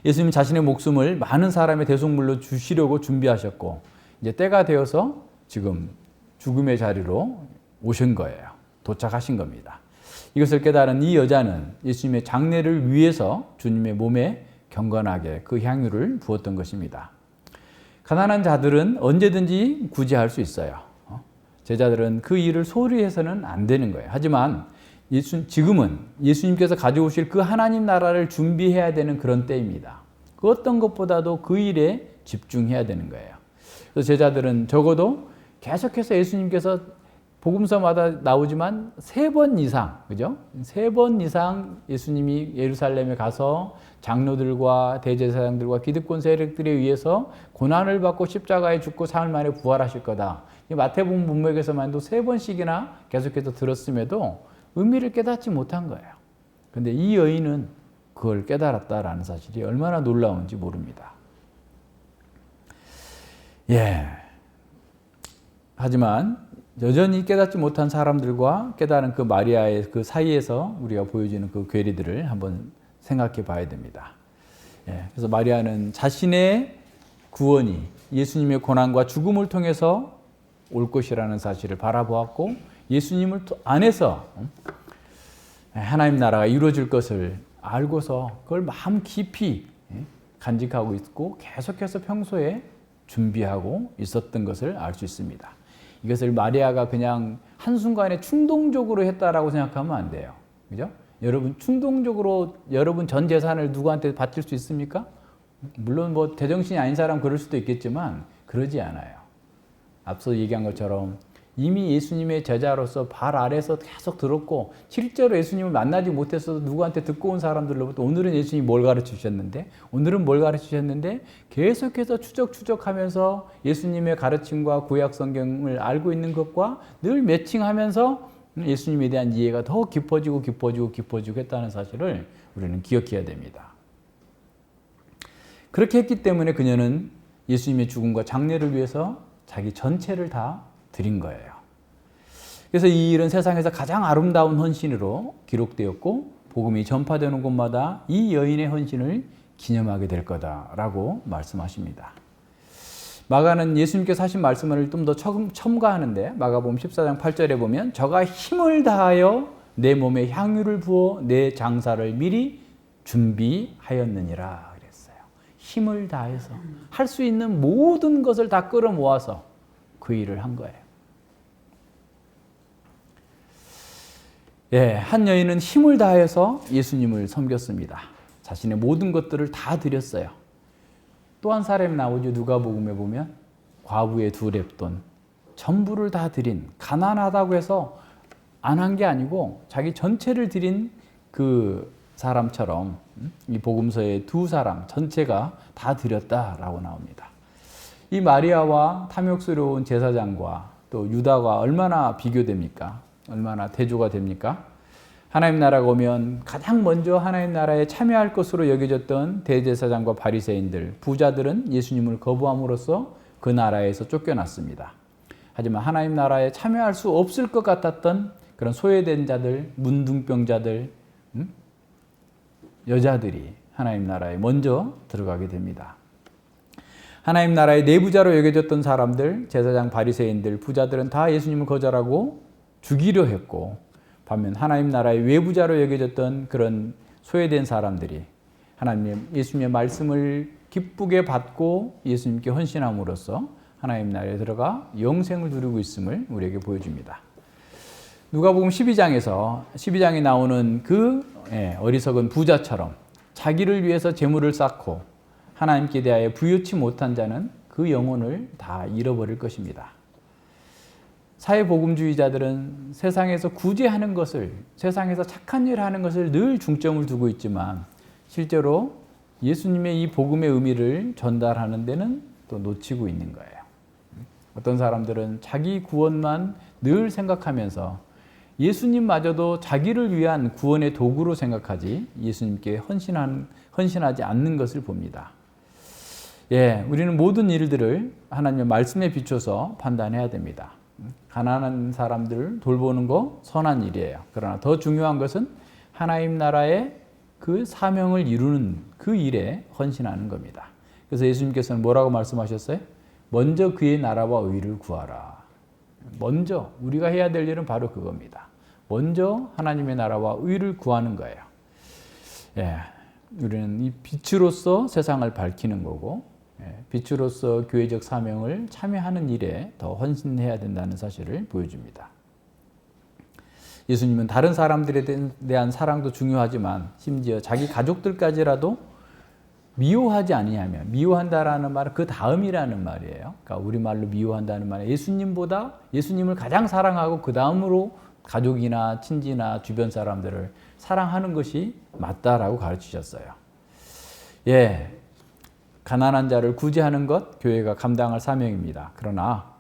예수님 자신의 목숨을 많은 사람의 대속물로 주시려고 준비하셨고 이제 때가 되어서 지금 죽음의 자리로 오신 거예요. 도착하신 겁니다. 이것을 깨달은 이 여자는 예수님의 장례를 위해서 주님의 몸에 경건하게 그 향유를 부었던 것입니다. 가난한 자들은 언제든지 구제할 수 있어요. 제자들은 그 일을 소홀히 해서는 안 되는 거예요. 하지만 지금은 예수님께서 가져오실 그 하나님 나라를 준비해야 되는 그런 때입니다. 그 어떤 것보다도 그 일에 집중해야 되는 거예요. 그래서 제자들은 적어도 계속해서 예수님께서 복음서마다 나오지만 3번 이상, 그죠? 3번 이상 예수님이 예루살렘에 가서 장로들과 대제사장들과 기득권 세력들에 의해서 고난을 받고 십자가에 죽고 사흘 만에 부활하실 거다. 마태복음 문맥에서만도 3번씩이나 계속해서 들었음에도 의미를 깨닫지 못한 거예요. 근데 이 여인은 그걸 깨달았다라는 사실이 얼마나 놀라운지 모릅니다. 예. 하지만 여전히 깨닫지 못한 사람들과 깨달은 그 마리아의 그 사이에서 우리가 보여지는 그 괴리들을 한번 생각해 봐야 됩니다. 예. 그래서 마리아는 자신의 구원이 예수님의 고난과 죽음을 통해서 올 것이라는 사실을 바라보았고 예수님을 안에서 하나님 나라가 이루어질 것을 알고서 그걸 마음 깊이 간직하고 있고 계속해서 평소에 준비하고 있었던 것을 알 수 있습니다. 이것을 마리아가 그냥 한순간에 충동적으로 했다라고 생각하면 안 돼요. 그죠? 여러분, 충동적으로 여러분 전 재산을 누구한테 바칠 수 있습니까? 물론 뭐 제정신이 아닌 사람 그럴 수도 있겠지만 그러지 않아요. 앞서 얘기한 것처럼 이미 예수님의 제자로서 발 아래서 계속 들었고 실제로 예수님을 만나지 못했어도 누구한테 듣고 온 사람들로부터 오늘은 예수님이 뭘 가르치셨는데 오늘은 뭘 가르치셨는데 계속해서 추적하면서 예수님의 가르침과 구약 성경을 알고 있는 것과 늘 매칭하면서 예수님에 대한 이해가 더 깊어지고 했다는 사실을 우리는 기억해야 됩니다. 그렇게 했기 때문에 그녀는 예수님의 죽음과 장례를 위해서 자기 전체를 다 드린 거예요. 그래서 이 일은 세상에서 가장 아름다운 헌신으로 기록되었고 복음이 전파되는 곳마다 이 여인의 헌신을 기념하게 될 거다라고 말씀하십니다. 마가는 예수님께서 하신 말씀을 좀 더 첨가하는데 마가복음 14장 8절에 보면 저가 힘을 다하여 내 몸에 향유를 부어 내 장사를 미리 준비하였느니라 그랬어요. 힘을 다해서 할 수 있는 모든 것을 다 끌어모아서 그 일을 한 거예요. 예, 한 여인은 힘을 다해서 예수님을 섬겼습니다. 자신의 모든 것들을 다 드렸어요. 또 한 사람이 나오죠. 누가복음에 보면 과부의 2렙돈 전부를 다 드린, 가난하다고 해서 안 한 게 아니고 자기 전체를 드린 그 사람처럼 이 복음서의 2사람 전체가 다 드렸다라고 나옵니다. 이 마리아와 탐욕스러운 제사장과 또 유다가 얼마나 비교됩니까? 얼마나 대조가 됩니까? 하나님 나라가 오면 가장 먼저 하나님 나라에 참여할 것으로 여겨졌던 대제사장과 바리새인들, 부자들은 예수님을 거부함으로써 그 나라에서 쫓겨났습니다. 하지만 하나님 나라에 참여할 수 없을 것 같았던 그런 소외된 자들, 문둥병자들, 여자들이 하나님 나라에 먼저 들어가게 됩니다. 하나님 나라의 내부자로 여겨졌던 사람들, 제사장, 바리새인들, 부자들은 다 예수님을 거절하고 죽이려 했고 반면 하나님 나라의 외부자로 여겨졌던 그런 소외된 사람들이 예수님의 말씀을 기쁘게 받고 예수님께 헌신함으로써 하나님 나라에 들어가 영생을 누리고 있음을 우리에게 보여줍니다. 누가복음 12장에 나오는 그 어리석은 부자처럼 자기를 위해서 재물을 쌓고 하나님께 대하여 부요치 못한 자는 그 영혼을 다 잃어버릴 것입니다. 사회복음주의자들은 세상에서 구제하는 것을, 세상에서 착한 일을 하는 것을 늘 중점을 두고 있지만 실제로 예수님의 이 복음의 의미를 전달하는 데는 또 놓치고 있는 거예요. 어떤 사람들은 자기 구원만 늘 생각하면서 예수님마저도 자기를 위한 구원의 도구로 생각하지 예수님께 헌신하지 않는 것을 봅니다. 예, 우리는 모든 일들을 하나님의 말씀에 비춰서 판단해야 됩니다. 가난한 사람들을 돌보는 거 선한 일이에요. 그러나 더 중요한 것은 하나님 나라의 그 사명을 이루는 그 일에 헌신하는 겁니다. 그래서 예수님께서는 뭐라고 말씀하셨어요? 먼저 그의 나라와 의를 구하라. 먼저 우리가 해야 될 일은 바로 그겁니다. 먼저 하나님의 나라와 의를 구하는 거예요. 예, 우리는 이 빛으로서 세상을 밝히는 거고 빛으로서 교회적 사명을 참여하는 일에 더 헌신해야 된다는 사실을 보여줍니다. 예수님은 다른 사람들에 대한 사랑도 중요하지만 심지어 자기 가족들까지라도 미워하지 아니하면, 미워한다라는 말은 그 다음이라는 말이에요. 그러니까 우리말로 미워한다는 말은 예수님보다, 예수님을 가장 사랑하고 그 다음으로 가족이나 친지나 주변 사람들을 사랑하는 것이 맞다라고 가르치셨어요. 예, 가난한 자를 구제하는 것 교회가 감당할 사명입니다. 그러나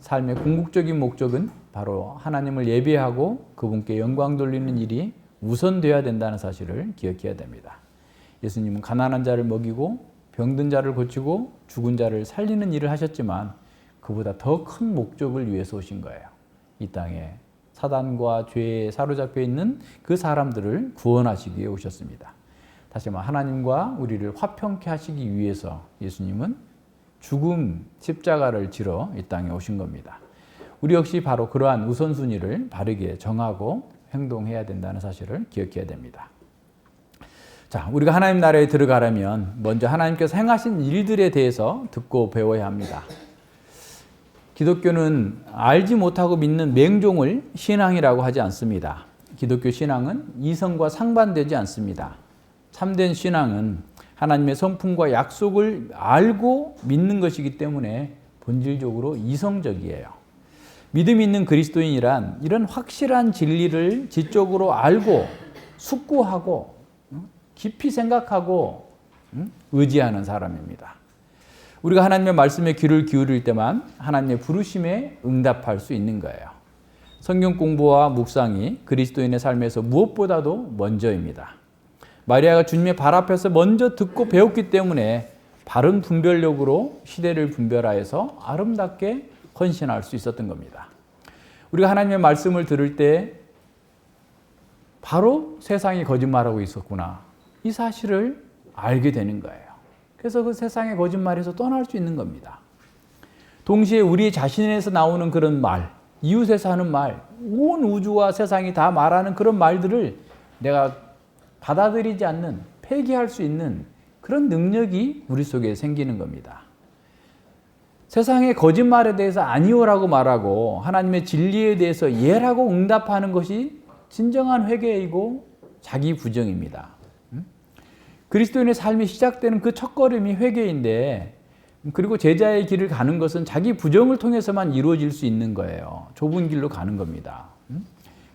삶의 궁극적인 목적은 바로 하나님을 예배하고 그분께 영광 돌리는 일이 우선되어야 된다는 사실을 기억해야 됩니다. 예수님은 가난한 자를 먹이고 병든 자를 고치고 죽은 자를 살리는 일을 하셨지만 그보다 더 큰 목적을 위해서 오신 거예요. 이 땅에 사단과 죄에 사로잡혀 있는 그 사람들을 구원하시기 위해 오셨습니다. 다시 말해 하나님과 우리를 화평케 하시기 위해서 예수님은 죽음 십자가를 지러 이 땅에 오신 겁니다. 우리 역시 바로 그러한 우선순위를 바르게 정하고 행동해야 된다는 사실을 기억해야 됩니다. 자, 우리가 하나님 나라에 들어가려면 먼저 하나님께서 행하신 일들에 대해서 듣고 배워야 합니다. 기독교는 알지 못하고 믿는 맹종을 신앙이라고 하지 않습니다. 기독교 신앙은 이성과 상반되지 않습니다. 참된 신앙은 하나님의 성품과 약속을 알고 믿는 것이기 때문에 본질적으로 이성적이에요. 믿음 있는 그리스도인이란 이런 확실한 진리를 지적으로 알고 숙고하고 깊이 생각하고 의지하는 사람입니다. 우리가 하나님의 말씀에 귀를 기울일 때만 하나님의 부르심에 응답할 수 있는 거예요. 성경 공부와 묵상이 그리스도인의 삶에서 무엇보다도 먼저입니다. 마리아가 주님의 발 앞에서 먼저 듣고 배웠기 때문에 바른 분별력으로 시대를 분별하여서 아름답게 헌신할 수 있었던 겁니다. 우리가 하나님의 말씀을 들을 때 바로 세상이 거짓말하고 있었구나. 이 사실을 알게 되는 거예요. 그래서 그 세상의 거짓말에서 떠날 수 있는 겁니다. 동시에 우리 자신에서 나오는 그런 말, 이웃에서 하는 말, 온 우주와 세상이 다 말하는 그런 말들을 내가 받아들이지 않는, 폐기할 수 있는 그런 능력이 우리 속에 생기는 겁니다. 세상의 거짓말에 대해서 아니오라고 말하고 하나님의 진리에 대해서 예라고 응답하는 것이 진정한 회개이고 자기 부정입니다. 그리스도인의 삶이 시작되는 그 첫걸음이 회개인데, 그리고 제자의 길을 가는 것은 자기 부정을 통해서만 이루어질 수 있는 거예요. 좁은 길로 가는 겁니다.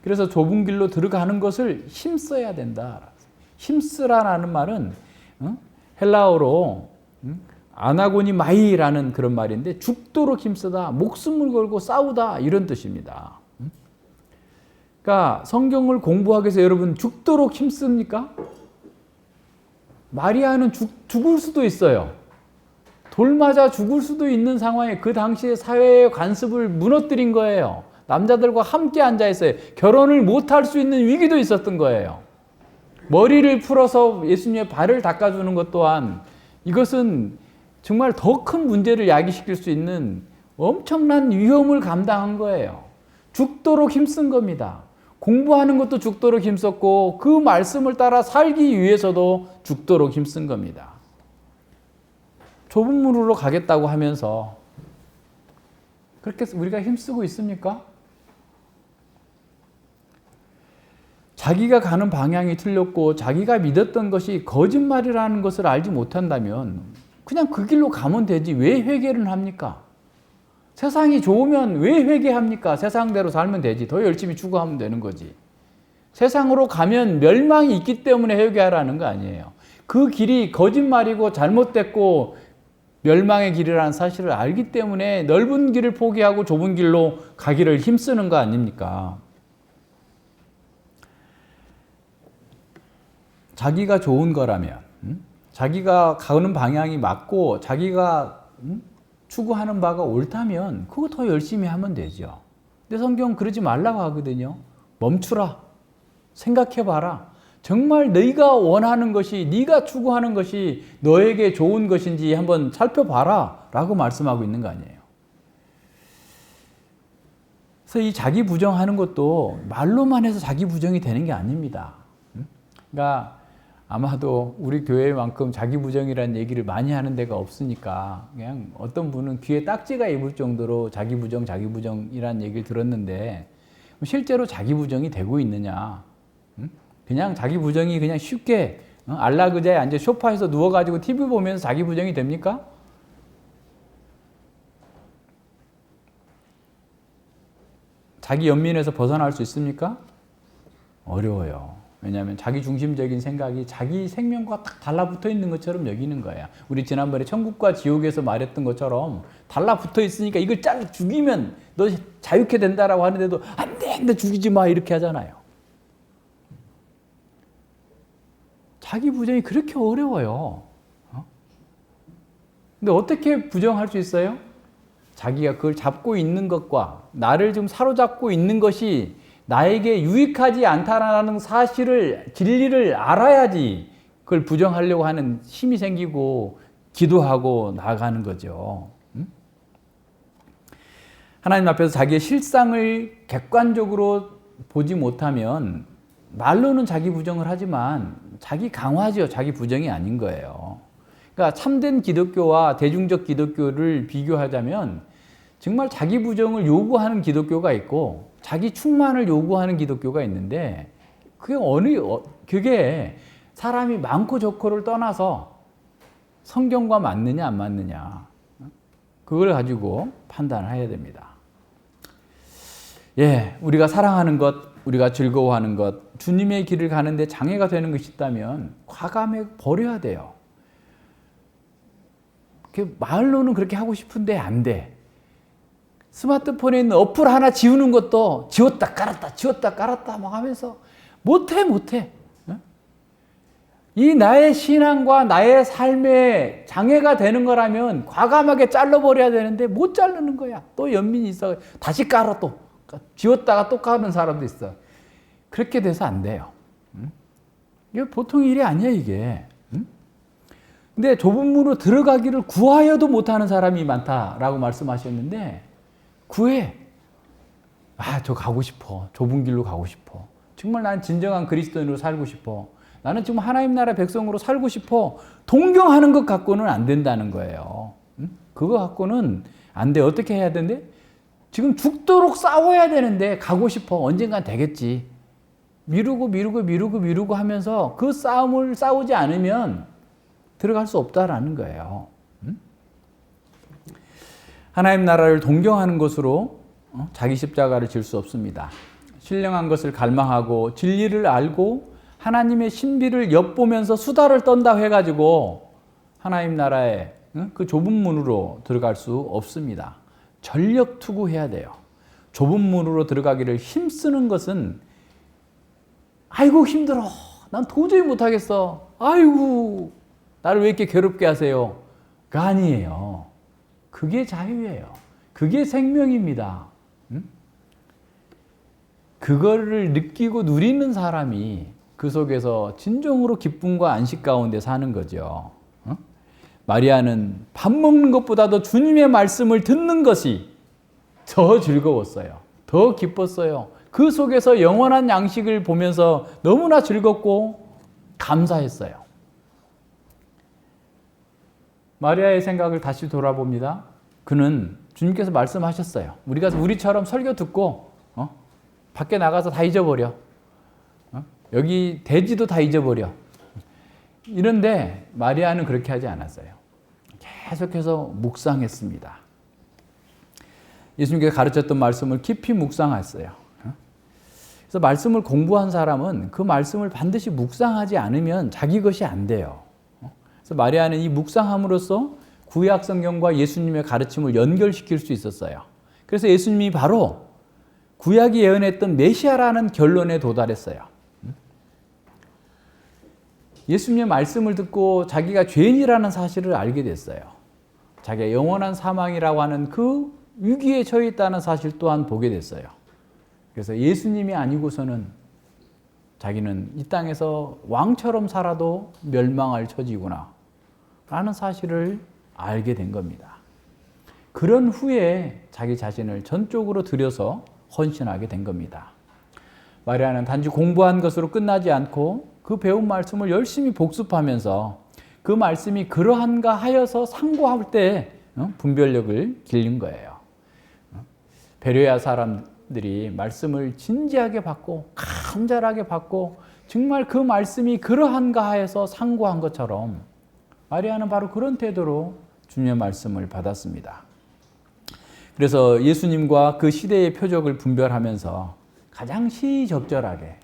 그래서 좁은 길로 들어가는 것을 힘써야 된다. 힘쓰라는 말은 헬라어로 아나고니 마이라는 그런 말인데 죽도록 힘쓰다, 목숨을 걸고 싸우다 이런 뜻입니다. 그러니까 성경을 공부하기 위해서 여러분 죽도록 힘씁니까? 마리아는 죽을 수도 있어요. 돌 맞아 죽을 수도 있는 상황에 그 당시에 사회의 관습을 무너뜨린 거예요. 남자들과 함께 앉아 있어요. 결혼을 못할 수 있는 위기도 있었던 거예요. 머리를 풀어서 예수님의 발을 닦아주는 것 또한 이것은 정말 더 큰 문제를 야기시킬 수 있는 엄청난 위험을 감당한 거예요. 죽도록 힘쓴 겁니다. 공부하는 것도 죽도록 힘썼고 그 말씀을 따라 살기 위해서도 죽도록 힘쓴 겁니다. 좁은 문으로 가겠다고 하면서 그렇게 우리가 힘쓰고 있습니까? 자기가 가는 방향이 틀렸고 자기가 믿었던 것이 거짓말이라는 것을 알지 못한다면 그냥 그 길로 가면 되지 왜 회개를 합니까? 세상이 좋으면 왜 회개합니까? 세상대로 살면 되지. 더 열심히 추구하면 되는 거지. 세상으로 가면 멸망이 있기 때문에 회개하라는 거 아니에요. 그 길이 거짓말이고 잘못됐고 멸망의 길이라는 사실을 알기 때문에 넓은 길을 포기하고 좁은 길로 가기를 힘쓰는 거 아닙니까? 자기가 좋은 거라면, 자기가 가는 방향이 맞고 자기가 추구하는 바가 옳다면 그거 더 열심히 하면 되죠. 근데 성경은 그러지 말라고 하거든요. 멈추라. 생각해봐라. 정말 네가 원하는 것이, 네가 추구하는 것이 너에게 좋은 것인지 한번 살펴봐라 라고 말씀하고 있는 거 아니에요. 그래서 이 자기 부정하는 것도 말로만 해서 자기 부정이 되는 게 아닙니다. 그러니까 아마도 우리 교회만큼 자기 부정이라는 얘기를 많이 하는 데가 없으니까 그냥 어떤 분은 귀에 딱지가 입을 정도로 자기 부정이라는 얘기를 들었는데 실제로 자기 부정이 되고 있느냐? 그냥 자기 부정이 그냥 쉽게 안락의자에 앉아 소파에서 누워가지고 TV 보면서 자기 부정이 됩니까? 자기 연민에서 벗어날 수 있습니까? 어려워요. 왜냐하면 자기 중심적인 생각이 자기 생명과 딱 달라붙어 있는 것처럼 여기는 거야. 우리 지난번에 천국과 지옥에서 말했던 것처럼 달라붙어 있으니까 이걸 잘 죽이면 너 자유케 된다라고 하는데도 안 돼, 너 죽이지 마 이렇게 하잖아요. 자기 부정이 그렇게 어려워요. 근데 어떻게 부정할 수 있어요? 자기가 그걸 잡고 있는 것과 나를 좀 사로잡고 있는 것이 나에게 유익하지 않다라는 사실을, 진리를 알아야지 그걸 부정하려고 하는 힘이 생기고 기도하고 나아가는 거죠. 하나님 앞에서 자기의 실상을 객관적으로 보지 못하면 말로는 자기 부정을 하지만 자기 강화죠. 자기 부정이 아닌 거예요. 그러니까 참된 기독교와 대중적 기독교를 비교하자면 정말 자기 부정을 요구하는 기독교가 있고 자기 충만을 요구하는 기독교가 있는데 그게 사람이 많고 적고를 떠나서 성경과 맞느냐 안 맞느냐 그걸 가지고 판단을 해야 됩니다. 예, 우리가 사랑하는 것, 우리가 즐거워하는 것, 주님의 길을 가는데 장애가 되는 것이 있다면 과감히 버려야 돼요. 말로는 그렇게 하고 싶은데 안 돼. 스마트폰에 있는 어플 하나 지우는 것도 지웠다 깔았다 막 하면서 못해. 이 나의 신앙과 나의 삶에 장애가 되는 거라면 과감하게 잘라버려야 되는데 못 자르는 거야. 또 연민이 있어. 다시 깔아 또. 지웠다가 또 까는 사람도 있어. 그렇게 돼서 안 돼요. 이게 보통 일이 아니야 이게. 근데 좁은 문으로 들어가기를 구하여도 못하는 사람이 많다라고 말씀하셨는데 구해. 저 가고 싶어. 좁은 길로 가고 싶어. 정말 난 진정한 그리스도인으로 살고 싶어. 나는 지금 하나님 나라 백성으로 살고 싶어. 동경하는 것 갖고는 안 된다는 거예요. 그거 갖고는 안 돼. 어떻게 해야 되는데? 지금 죽도록 싸워야 되는데 가고 싶어. 언젠간 되겠지. 미루고 하면서 그 싸움을 싸우지 않으면 들어갈 수 없다라는 거예요. 하나님 나라를 동경하는 것으로 자기 십자가를 질 수 없습니다. 신령한 것을 갈망하고 진리를 알고 하나님의 신비를 엿보면서 수다를 떤다 해가지고 하나님 나라에 그 좁은 문으로 들어갈 수 없습니다. 전력 투구해야 돼요. 좁은 문으로 들어가기를 힘쓰는 것은 아이고 힘들어. 난 도저히 못하겠어. 아이고 나를 왜 이렇게 괴롭게 하세요? 그 아니에요. 그게 자유예요. 그게 생명입니다. 그거를 느끼고 누리는 사람이 그 속에서 진정으로 기쁨과 안식 가운데 사는 거죠. 마리아는 밥 먹는 것보다도 주님의 말씀을 듣는 것이 더 즐거웠어요. 더 기뻤어요. 그 속에서 영원한 양식을 보면서 너무나 즐겁고 감사했어요. 마리아의 생각을 다시 돌아봅니다. 그는 주님께서 말씀하셨어요. 우리처럼 설교 듣고 밖에 나가서 다 잊어버려. 여기 돼지도 다 잊어버려. 이런데 마리아는 그렇게 하지 않았어요. 계속해서 묵상했습니다. 예수님께서 가르쳤던 말씀을 깊이 묵상했어요. 그래서 말씀을 공부한 사람은 그 말씀을 반드시 묵상하지 않으면 자기 것이 안 돼요. 그래서 마리아는 이 묵상함으로써 구약 성경과 예수님의 가르침을 연결시킬 수 있었어요. 그래서 예수님이 바로 구약이 예언했던 메시아라는 결론에 도달했어요. 예수님의 말씀을 듣고 자기가 죄인이라는 사실을 알게 됐어요. 자기가 영원한 사망이라고 하는 그 위기에 처해 있다는 사실 또한 보게 됐어요. 그래서 예수님이 아니고서는 자기는 이 땅에서 왕처럼 살아도 멸망할 처지구나 라는 사실을 알게 된 겁니다. 그런 후에 자기 자신을 전적으로 들여서 헌신하게 된 겁니다. 마리아는 단지 공부한 것으로 끝나지 않고 그 배운 말씀을 열심히 복습하면서 그 말씀이 그러한가 하여서 상고할 때 분별력을 기른 거예요. 베레아 사람들이 말씀을 진지하게 받고 간절하게 받고 정말 그 말씀이 그러한가 해서 상고한 것처럼 마리아는 바로 그런 태도로 주님의 말씀을 받았습니다. 그래서 예수님과 그 시대의 표적을 분별하면서 가장 시의적절하게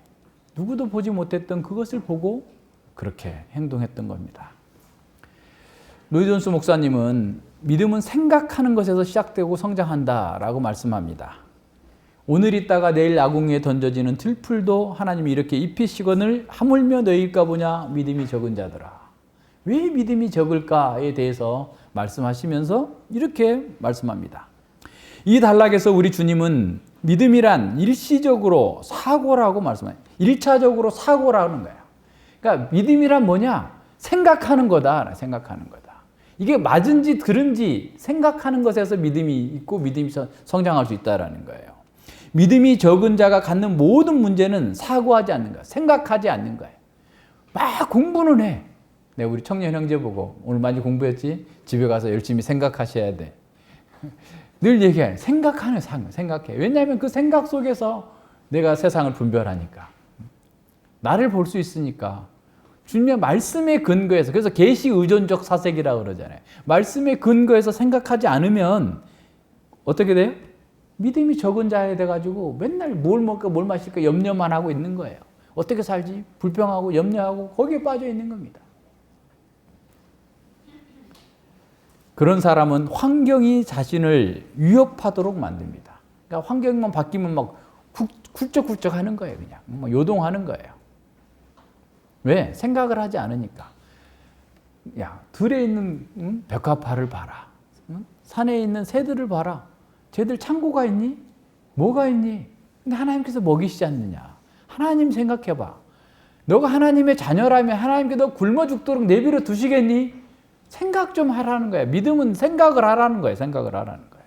누구도 보지 못했던 그것을 보고 그렇게 행동했던 겁니다. 로이 존스 목사님은 믿음은 생각하는 것에서 시작되고 성장한다라고 말씀합니다. 오늘 있다가 내일 아궁이에 던져지는 들풀도 하나님이 이렇게 입히시거늘 하물며 너희일까 보냐 믿음이 적은 자들아. 왜 믿음이 적을까에 대해서 말씀하시면서 이렇게 말씀합니다. 이 단락에서 우리 주님은 믿음이란 일시적으로 사고라고 말씀해요. 1차적으로 사고라는 거예요. 그러니까 믿음이란 뭐냐? 생각하는 거다. 생각하는 거다. 이게 맞은지 들은지 생각하는 것에서 믿음이 있고 믿음이 성장할 수 있다는 거예요. 믿음이 적은 자가 갖는 모든 문제는 사고하지 않는 거예요. 생각하지 않는 거예요. 막 공부는 해. 내가 우리 청년 형제 보고 오늘 많이 공부했지? 집에 가서 열심히 생각하셔야 돼. 늘 얘기해. 생각해. 왜냐하면 그 생각 속에서 내가 세상을 분별하니까. 나를 볼 수 있으니까. 주님의 말씀의 근거에서, 그래서 계시 의존적 사색이라고 그러잖아요. 말씀의 근거에서 생각하지 않으면 어떻게 돼요? 믿음이 적은 자에 돼가지고 맨날 뭘 먹을까 뭘 마실까 염려만 하고 있는 거예요. 어떻게 살지? 불평하고 염려하고 거기에 빠져 있는 겁니다. 그런 사람은 환경이 자신을 위협하도록 만듭니다. 그러니까 환경만 바뀌면 막 굴쩍굴쩍 하는 거예요. 그냥 막 요동하는 거예요. 왜? 생각을 하지 않으니까. 야, 들에 있는 벽화파를 봐라. 산에 있는 새들을 봐라. 쟤들 창고가 있니? 뭐가 있니? 근데 하나님께서 먹이시지 않느냐. 하나님 생각해봐. 너가 하나님의 자녀라면 하나님께 너 굶어 죽도록 내버려 두시겠니? 생각 좀 하라는 거야. 믿음은 생각을 하라는 거예요. 생각을 하라는 거예요.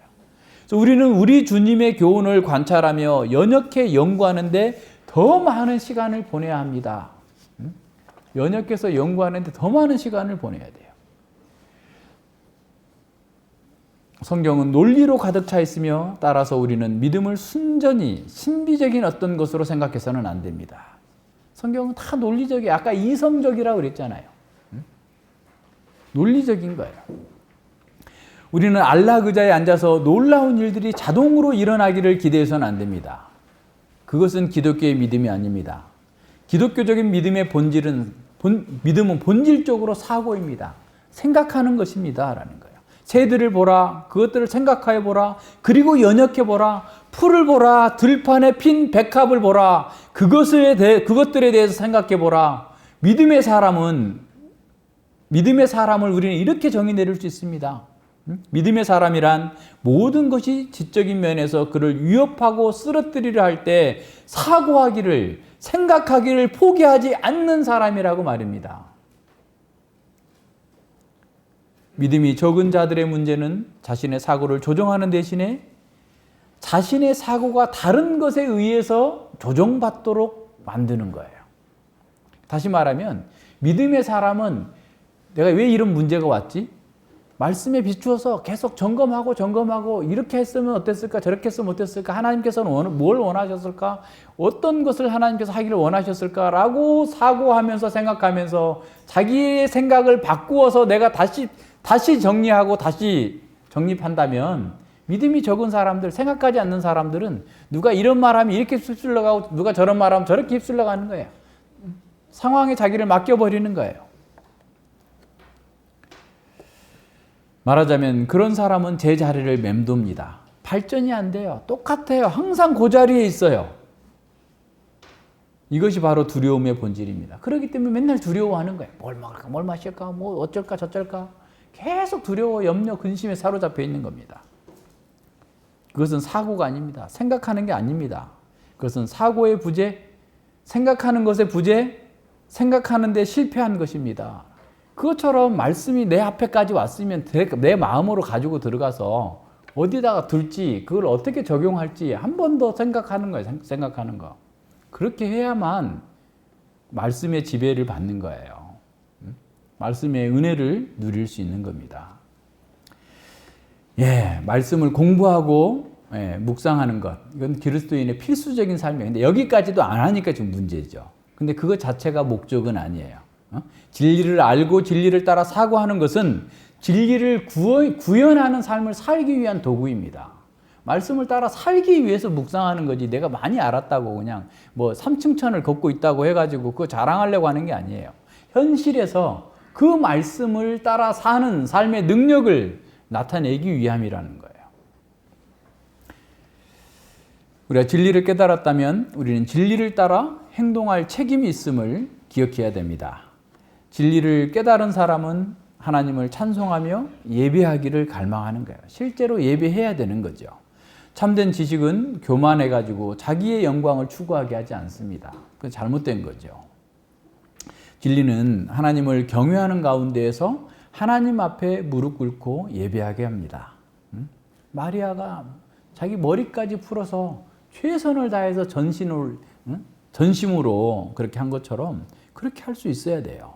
그래서 우리는 우리 주님의 교훈을 관찰하며 연역해 연구하는데 더 많은 시간을 보내야 합니다. 연역해서 연구하는데 더 많은 시간을 보내야 돼요. 성경은 논리로 가득 차 있으며 따라서 우리는 믿음을 순전히 신비적인 어떤 것으로 생각해서는 안 됩니다. 성경은 다 논리적이에요. 아까 이성적이라고 그랬잖아요. 논리적인 거예요. 우리는 안락 의자에 앉아서 놀라운 일들이 자동으로 일어나기를 기대해서는 안 됩니다. 그것은 기독교의 믿음이 아닙니다. 기독교적인 믿음의 믿음은 본질적으로 사고입니다. 생각하는 것입니다. 라는 거예요. 새들을 보라, 그것들을 생각해 보라, 그리고 연역해 보라, 풀을 보라, 들판에 핀 백합을 보라, 그것들에 대해서 생각해 보라. 믿음의 사람을 우리는 이렇게 정의 내릴 수 있습니다. 믿음의 사람이란 모든 것이 지적인 면에서 그를 위협하고 쓰러뜨리려 할 때 사고하기를, 생각하기를 포기하지 않는 사람이라고 말입니다. 믿음이 적은 자들의 문제는 자신의 사고를 조정하는 대신에 자신의 사고가 다른 것에 의해서 조정받도록 만드는 거예요. 다시 말하면 믿음의 사람은 내가 왜 이런 문제가 왔지? 말씀에 비추어서 계속 점검하고 이렇게 했으면 어땠을까? 저렇게 했으면 어땠을까? 하나님께서는 뭘 원하셨을까? 어떤 것을 하나님께서 하기를 원하셨을까? 라고 사고하면서 생각하면서 자기의 생각을 바꾸어서 내가 다시 정리하고 다시 정립한다면 믿음이 적은 사람들, 생각하지 않는 사람들은 누가 이런 말하면 이렇게 휩쓸려 가고 누가 저런 말하면 저렇게 휩쓸려 가는 거예요. 상황에 자기를 맡겨버리는 거예요. 말하자면 그런 사람은 제 자리를 맴돕니다. 발전이 안 돼요. 똑같아요. 항상 그 자리에 있어요. 이것이 바로 두려움의 본질입니다. 그렇기 때문에 맨날 두려워하는 거예요. 뭘 먹을까, 뭘 마실까, 뭐 어쩔까, 저쩔까. 계속 두려워, 염려, 근심에 사로잡혀 있는 겁니다. 그것은 사고가 아닙니다. 생각하는 게 아닙니다. 그것은 사고의 부재, 생각하는 것의 부재, 생각하는 데 실패한 것입니다. 그것처럼 말씀이 내 앞에까지 왔으면 내 마음으로 가지고 들어가서 어디다가 둘지, 그걸 어떻게 적용할지 한 번 더 생각하는 거예요. 생각하는 거. 그렇게 해야만 말씀의 지배를 받는 거예요. 말씀의 은혜를 누릴 수 있는 겁니다. 말씀을 공부하고 묵상하는 것, 이건 그리스도인의 필수적인 삶이에요. 근데 여기까지도 안 하니까 지금 문제죠. 근데 그것 자체가 목적은 아니에요. 진리를 알고 진리를 따라 사고하는 것은 진리를 구현하는 삶을 살기 위한 도구입니다. 말씀을 따라 살기 위해서 묵상하는 거지 내가 많이 알았다고 그냥 뭐 3층 천을 걷고 있다고 해가지고 그거 자랑하려고 하는 게 아니에요. 현실에서 그 말씀을 따라 사는 삶의 능력을 나타내기 위함이라는 거예요. 우리가 진리를 깨달았다면 우리는 진리를 따라 행동할 책임이 있음을 기억해야 됩니다. 진리를 깨달은 사람은 하나님을 찬송하며 예배하기를 갈망하는 거예요. 실제로 예배해야 되는 거죠. 참된 지식은 교만해가지고 자기의 영광을 추구하게 하지 않습니다. 그건 잘못된 거죠. 진리는 하나님을 경외하는 가운데에서 하나님 앞에 무릎 꿇고 예배하게 합니다. 마리아가 자기 머리까지 풀어서 최선을 다해서 전심으로 그렇게 한 것처럼 그렇게 할 수 있어야 돼요.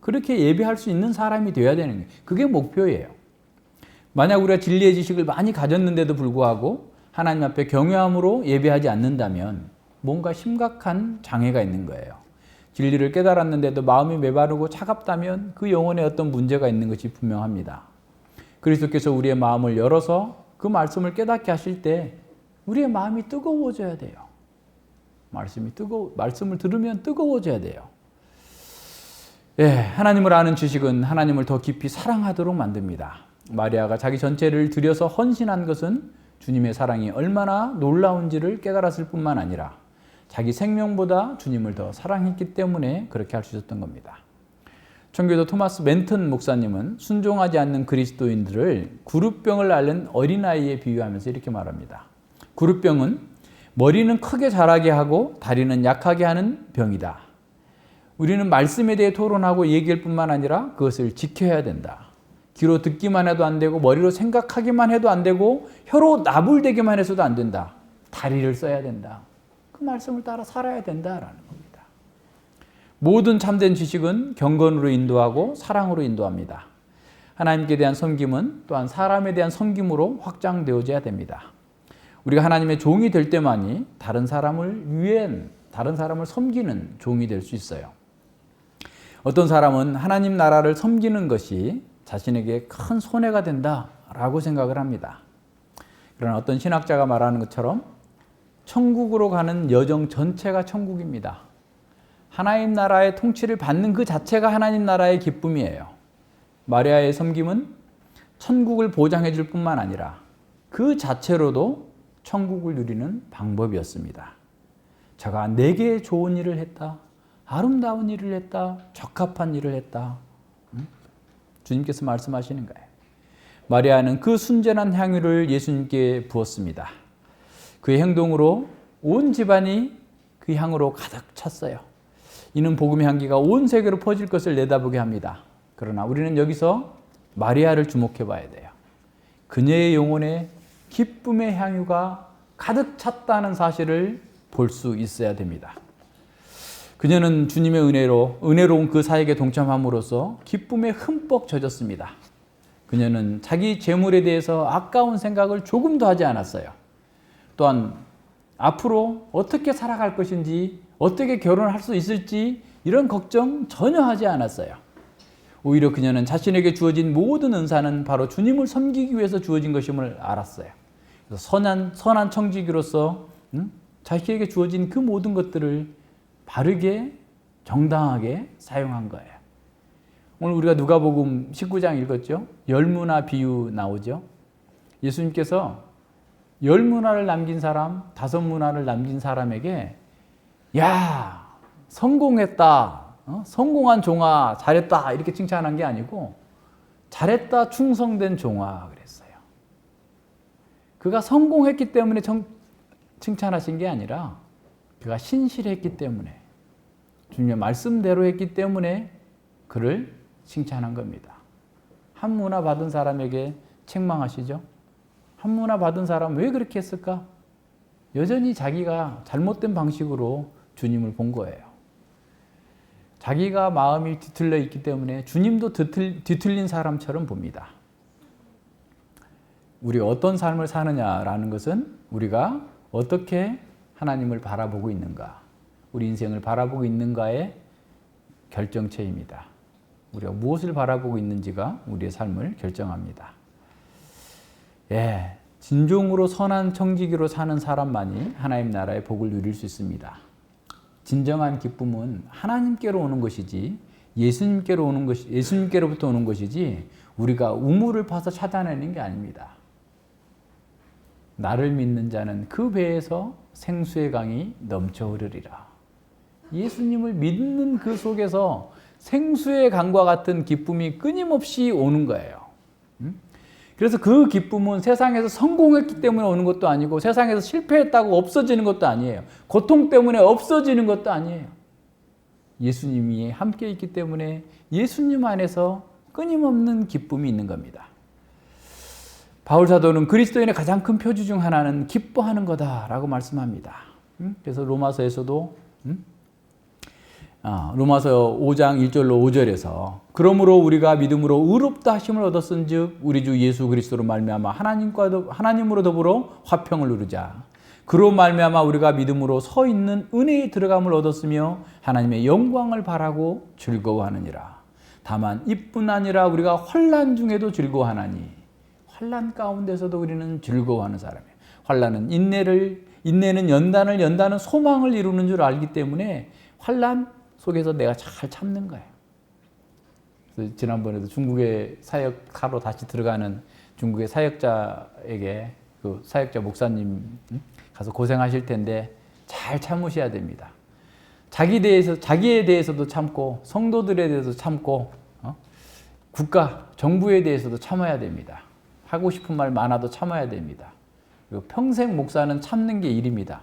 그렇게 예배할 수 있는 사람이 되어야 되는 거예요. 그게 목표예요. 만약 우리가 진리의 지식을 많이 가졌는데도 불구하고 하나님 앞에 경외함으로 예배하지 않는다면 뭔가 심각한 장애가 있는 거예요. 진리를 깨달았는데도 마음이 메마르고 차갑다면 그 영혼에 어떤 문제가 있는 것이 분명합니다. 그리스도께서 우리의 마음을 열어서 그 말씀을 깨닫게 하실 때 우리의 마음이 뜨거워져야 돼요. 말씀을 들으면 뜨거워져야 돼요. 예, 하나님을 아는 지식은 하나님을 더 깊이 사랑하도록 만듭니다. 마리아가 자기 전체를 들여서 헌신한 것은 주님의 사랑이 얼마나 놀라운지를 깨달았을 뿐만 아니라 자기 생명보다 주님을 더 사랑했기 때문에 그렇게 할 수 있었던 겁니다. 청교도 토마스 멘튼 목사님은 순종하지 않는 그리스도인들을 구루병을 앓는 어린아이에 비유하면서 이렇게 말합니다. 구루병은 머리는 크게 자라게 하고 다리는 약하게 하는 병이다. 우리는 말씀에 대해 토론하고 얘기할 뿐만 아니라 그것을 지켜야 된다. 귀로 듣기만 해도 안 되고 머리로 생각하기만 해도 안 되고 혀로 나불대기만 해서도 안 된다. 다리를 써야 된다. 그 말씀을 따라 살아야 된다라는 겁니다. 모든 참된 지식은 경건으로 인도하고 사랑으로 인도합니다. 하나님께 대한 섬김은 또한 사람에 대한 섬김으로 확장되어져야 됩니다. 우리가 하나님의 종이 될 때만이 다른 사람을 섬기는 종이 될 수 있어요. 어떤 사람은 하나님 나라를 섬기는 것이 자신에게 큰 손해가 된다라고 생각을 합니다. 그러나 어떤 신학자가 말하는 것처럼 천국으로 가는 여정 전체가 천국입니다. 하나님 나라의 통치를 받는 그 자체가 하나님 나라의 기쁨이에요. 마리아의 섬김은 천국을 보장해 줄 뿐만 아니라 그 자체로도 천국을 누리는 방법이었습니다. 제가 내게 좋은 일을 했다. 아름다운 일을 했다. 적합한 일을 했다. 주님께서 말씀하시는 거예요. 마리아는 그 순전한 향유를 예수님께 부었습니다. 그의 행동으로 온 집안이 그 향으로 가득 찼어요. 이는 복음의 향기가 온 세계로 퍼질 것을 내다보게 합니다. 그러나 우리는 여기서 마리아를 주목해 봐야 돼요. 그녀의 영혼에 기쁨의 향유가 가득 찼다는 사실을 볼 수 있어야 됩니다. 그녀는 주님의 은혜로운 그 사역에 동참함으로써 기쁨에 흠뻑 젖었습니다. 그녀는 자기 재물에 대해서 아까운 생각을 조금도 하지 않았어요. 또한 앞으로 어떻게 살아갈 것인지, 어떻게 결혼할 수 있을지 이런 걱정 전혀 하지 않았어요. 오히려 그녀는 자신에게 주어진 모든 은사는 바로 주님을 섬기기 위해서 주어진 것임을 알았어요. 그래서 선한 청지기로서 자신에게 주어진 그 모든 것들을 바르게 정당하게 사용한 거예요. 오늘 우리가 누가복음 19장 읽었죠? 열무나 비유 나오죠? 예수님께서 10문화를 남긴 사람, 5문화를 남긴 사람에게 야, 성공했다. 성공한 종아, 잘했다. 이렇게 칭찬한 게 아니고 잘했다, 충성된 종아 그랬어요. 그가 성공했기 때문에 칭찬하신 게 아니라 그가 신실했기 때문에 주님의 말씀대로 했기 때문에 그를 칭찬한 겁니다. 한 문화 받은 사람에게 책망하시죠? 한 문화 받은 사람 왜 그렇게 했을까? 여전히 자기가 잘못된 방식으로 주님을 본 거예요. 자기가 마음이 뒤틀려 있기 때문에 주님도 뒤틀린 사람처럼 봅니다. 우리가 어떤 삶을 사느냐라는 것은 우리가 어떻게 하나님을 바라보고 있는가, 우리 인생을 바라보고 있는가의 결정체입니다. 우리가 무엇을 바라보고 있는지가 우리의 삶을 결정합니다. 예, 진정으로 선한 청지기로 사는 사람만이 하나님 나라의 복을 누릴 수 있습니다. 진정한 기쁨은 하나님께로 오는 것이지 예수님께로부터 오는 것이지 우리가 우물을 파서 찾아내는 게 아닙니다. 나를 믿는 자는 그 배에서 생수의 강이 넘쳐 흐르리라. 예수님을 믿는 그 속에서 생수의 강과 같은 기쁨이 끊임없이 오는 거예요. 그래서 그 기쁨은 세상에서 성공했기 때문에 오는 것도 아니고 세상에서 실패했다고 없어지는 것도 아니에요. 고통 때문에 없어지는 것도 아니에요. 예수님이 함께 있기 때문에 예수님 안에서 끊임없는 기쁨이 있는 겁니다. 바울 사도는 그리스도인의 가장 큰 표주 중 하나는 기뻐하는 거다라고 말씀합니다. 그래서 로마서에서도 로마서 5장 1절로 5절에서 그러므로 우리가 믿음으로 의롭다 하심을 얻었은즉 우리 주 예수 그리스도로 말미암아 하나님으로 더불어 화평을 누르자. 그로 말미암아 우리가 믿음으로 서 있는 은혜에 들어감을 얻었으며 하나님의 영광을 바라고 즐거워하느니라. 다만 이뿐 아니라 우리가 환난 중에도 즐거워하나니 환난 가운데서도 우리는 즐거워하는 사람이에요. 환난은 인내는 연단은 소망을 이루는 줄 알기 때문에 환난 속에서 내가 잘 참는 거예요. 그래서 지난번에도 중국에 사역하러 다시 들어가는 중국의 사역자에게 그 사역자 목사님 가서 고생하실 텐데 잘 참으셔야 됩니다. 자기에 대해서도 참고 성도들에 대해서도 참고 국가, 정부에 대해서도 참아야 됩니다. 하고 싶은 말 많아도 참아야 됩니다. 그리고 평생 목사는 참는 게 일입니다.